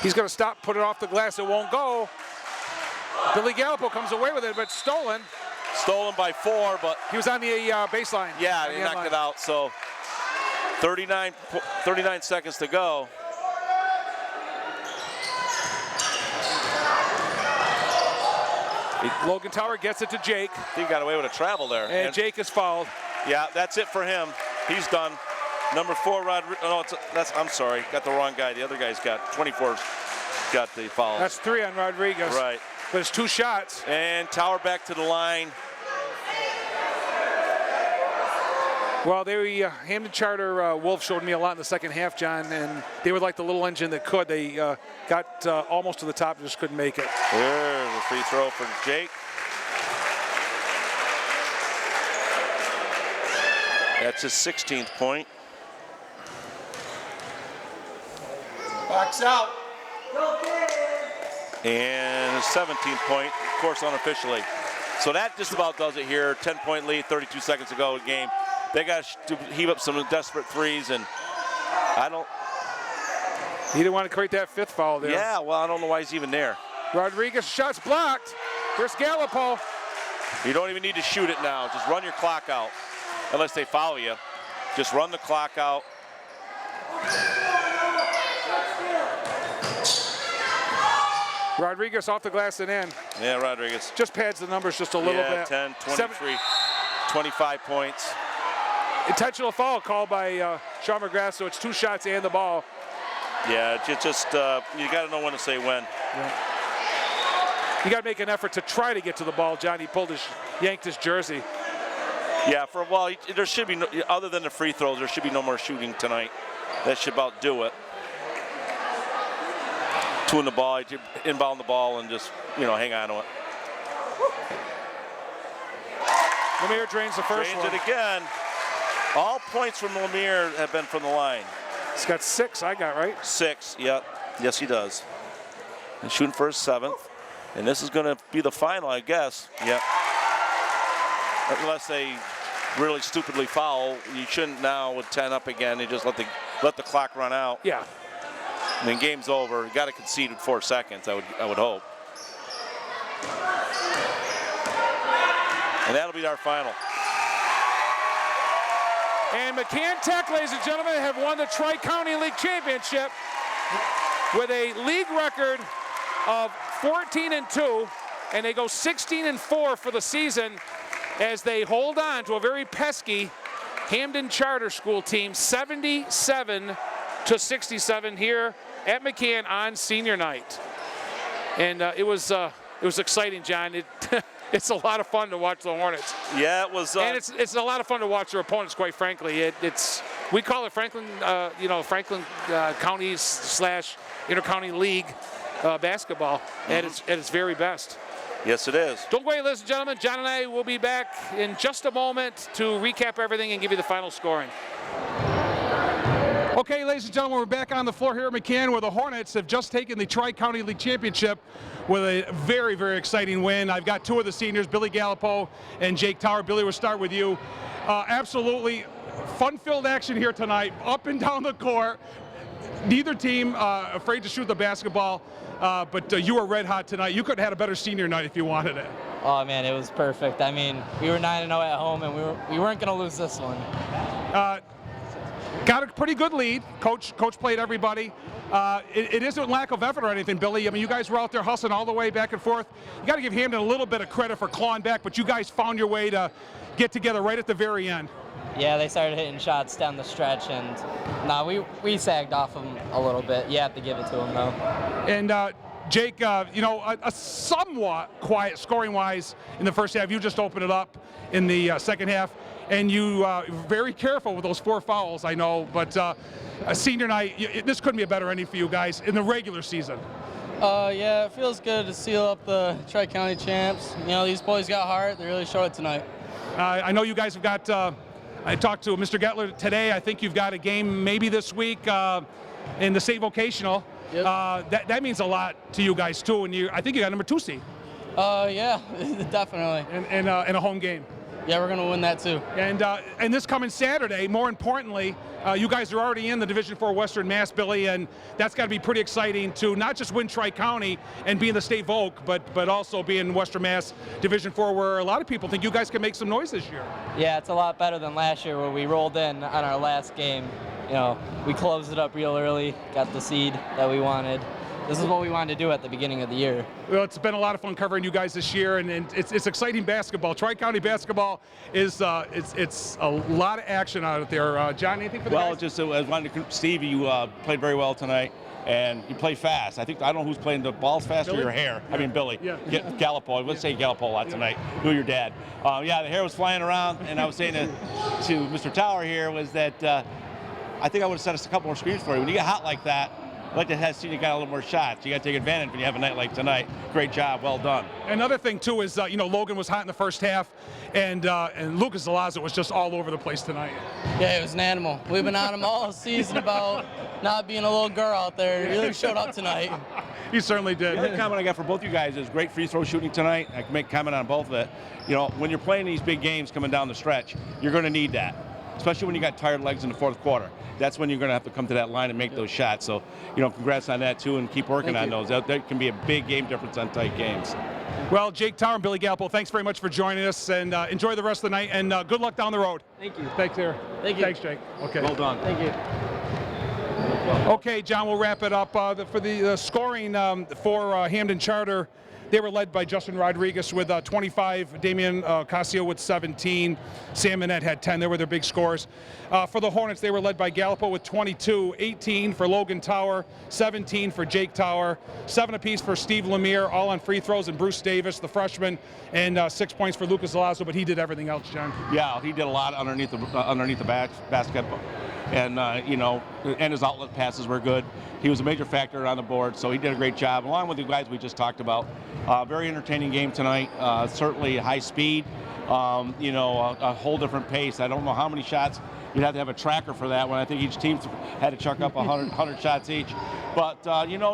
He's going to stop, put it off the glass. It won't go. Billy Gallipo comes away with it, but stolen. Stolen by 4, but he was on the baseline. Yeah, he knocked it out. So 39 seconds to go. Logan Tower gets it to Jake. He got away with a travel there. And Jake is fouled. Yeah, that's it for him. He's done. Number 4, I'm sorry, got the wrong guy. The other guy's got 24. Got the foul. That's 3 on Rodriguez. Right. But it's 2 shots. And Tower back to the line. Well, Hampden Charter Wolf showed me a lot in the second half, John, and they were like the little engine that could. They got almost to the top, just couldn't make it. There's a free throw for Jake. That's his 16th point. Box out. And his 17th point, of course, unofficially. So that just about does it here. 10-point lead, 32 seconds to go in the game. They got to heave up some desperate threes, and He didn't want to create that 5th foul there. Yeah, well, I don't know why he's even there. Rodriguez, shots blocked. Here's Gallipo. You don't even need to shoot it now. Just run your clock out, unless they foul you. Just run the clock out. Rodriguez off the glass and in. Yeah, Rodriguez. Just pads the numbers just a little bit. 10, 23, 25 points. Intentional foul called by Sean McGrath, so it's 2 shots and the ball. Yeah, you got to know when to say when. Yeah. you got to make an effort to try to get to the ball, John. He yanked his jersey. Yeah, for a while, there should be, other than the free throws, there should be no more shooting tonight. That should about do it. Two in the ball, inbound the ball, and just, hang on to it. Lemire drains the first one. Drains it again. All points from Lemire have been from the line. He's got 6, I got, right? 6, yep. Yes, he does. And shooting for his 7th. And this is going to be the final, I guess. Yep. Unless they really stupidly foul, you shouldn't now with 10 up again. You just let the clock run out. Yeah. And then game's over. You got to concede with 4 seconds, I would hope. And that'll be our final. And McCann Tech, ladies and gentlemen, have won the Tri-County League Championship with a league record of 14-2, and they go 16-4 for the season as they hold on to a very pesky Hampden Charter School team, 77-67 here at McCann on senior night. And it was exciting, John. It's a lot of fun to watch the Hornets. Yeah, it was. And it's a lot of fun to watch their opponents, quite frankly. We call it Franklin County / Intercounty League basketball at its very best. Yes, it is. Don't go away, ladies and gentlemen. John and I will be back in just a moment to recap everything and give you the final scoring. Okay, ladies and gentlemen, we're back on the floor here at McCann, where the Hornets have just taken the Tri-County League Championship with a very, very exciting win. I've got 2 of the seniors, Billy Gallipo and Jake Tower. Billy, we'll start with you. Absolutely fun-filled action here tonight, up and down the court. Neither team afraid to shoot the basketball, but you were red hot tonight. You could have had a better senior night if you wanted it. Oh man, it was perfect. I mean, we were 9-0 at home, and we weren't going to lose this one. Got a pretty good lead. Coach played everybody. It isn't lack of effort or anything, Billy. I mean, you guys were out there hustling all the way back and forth. You got to give Hampden a little bit of credit for clawing back, but you guys found your way to get together right at the very end. Yeah, they started hitting shots down the stretch, and we sagged off them a little bit. You have to give it to them, though. And Jake, a somewhat quiet scoring-wise in the first half. You just opened it up in the second half, and you very careful with those 4 fouls, I know. But a senior night, this couldn't be a better ending for you guys in the regular season. Yeah, it feels good to seal up the Tri-County champs. These boys got heart. They really showed it tonight. I know you guys have got. I talked to Mr. Gettler today. I think you've got a game maybe this week in the state vocational. Yep. That means a lot to you guys too. And I think you got number 2 seed. Yeah, definitely. And a home game. Yeah, we're gonna win that too. And this coming Saturday, more importantly, you guys are already in the Division IV Western Mass, Billy, and that's got to be pretty exciting to not just win Tri-County and be in the state voc, but also be in Western Mass Division IV, where a lot of people think you guys can make some noise this year. Yeah, it's a lot better than last year where we rolled in on our last game. We closed it up real early, got the seed that we wanted. This is what we wanted to do at the beginning of the year. Well, it's been a lot of fun covering you guys this year, and it's exciting basketball. Tri-County basketball is it's a lot of action out there. John, anything for the guys? I wanted to, Steve, you played very well tonight, and you play fast. I don't know who's playing the balls faster, Billy? your hair. Yeah. I mean, Billy. Yeah. Gallipo. Let's say Gallipo a lot tonight. Knew your dad. The hair was flying around, and I was saying to Mr. Tower here was that I think I would have set us a couple more screens for you. When you get hot like that, I'd like to have seen you got a little more shots. You got to take advantage when you have a night like tonight. Great job, well done. Another thing too is Logan was hot in the first half, and Lucas Zalaza was just all over the place tonight. Yeah, he was an animal. We've been on him all season about not being a little girl out there. He really showed up tonight. He certainly did. The other comment I got for both you guys is great free throw shooting tonight. I can make a comment on both of it. When you're playing these big games coming down the stretch, you're going to need that, especially when you got tired legs in the fourth quarter. That's when you're going to have to come to that line and make those shots. So, congrats on that too, and keep working on those. That can be a big game difference on tight games. Well, Jake Tower and Billy Gallipo, thanks very much for joining us, and enjoy the rest of the night, and good luck down the road. Thank you. Thanks, there. Thank you. Thanks, Jake. Okay. Well done. Thank you. Okay, John, we'll wrap it up. For the scoring for Hampden Charter, they were led by Justin Rodriguez with 25, Damian Casio with 17, Sam Manette had 10. They were their big scores. For the Hornets, they were led by Gallipo with 22, 18 for Logan Tower, 17 for Jake Tower, 7 apiece for Steve Lemire, all on free throws, and Bruce Davis, the freshman, and 6 points for Lucas Lazo, but he did everything else, John. Yeah, he did a lot underneath the basketball, and and his outlet passes were good. He was a major factor on the board, so he did a great job, along with the guys we just talked about. Very entertaining game tonight. Certainly high speed. A whole different pace. I don't know how many shots. You'd have to have a tracker for that one. I think each team had to chuck up 100 shots each. But,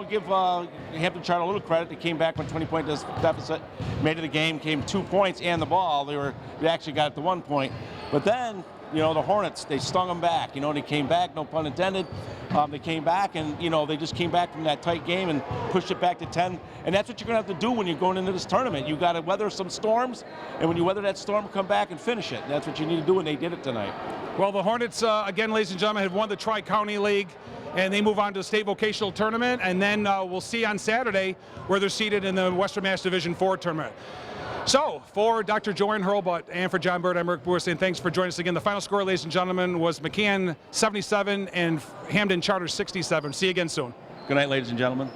give Hampden Charter a little credit. They came back with 20-point deficit, made it the game, came 2 points and the ball. They actually got it to 1 point. But then, the Hornets, they stung them back. They came back, no pun intended. They came back and, they just came back from that tight game and pushed it back to 10. And that's what you're going to have to do when you're going into this tournament. You got to weather some storms, and when you weather that storm, come back and finish it. And that's what you need to do, and they did it tonight. Well, the Hornets, again, ladies and gentlemen, have won the Tri-County League, and they move on to the state vocational tournament, and then we'll see on Saturday where they're seated in the Western Mass Division 4 tournament. So, for Dr. Joanne Hurlbut and for John Bird, I'm Rick Boer saying thanks for joining us again. The final score, ladies and gentlemen, was McCann 77 and Hampden Charter 67. See you again soon. Good night, ladies and gentlemen.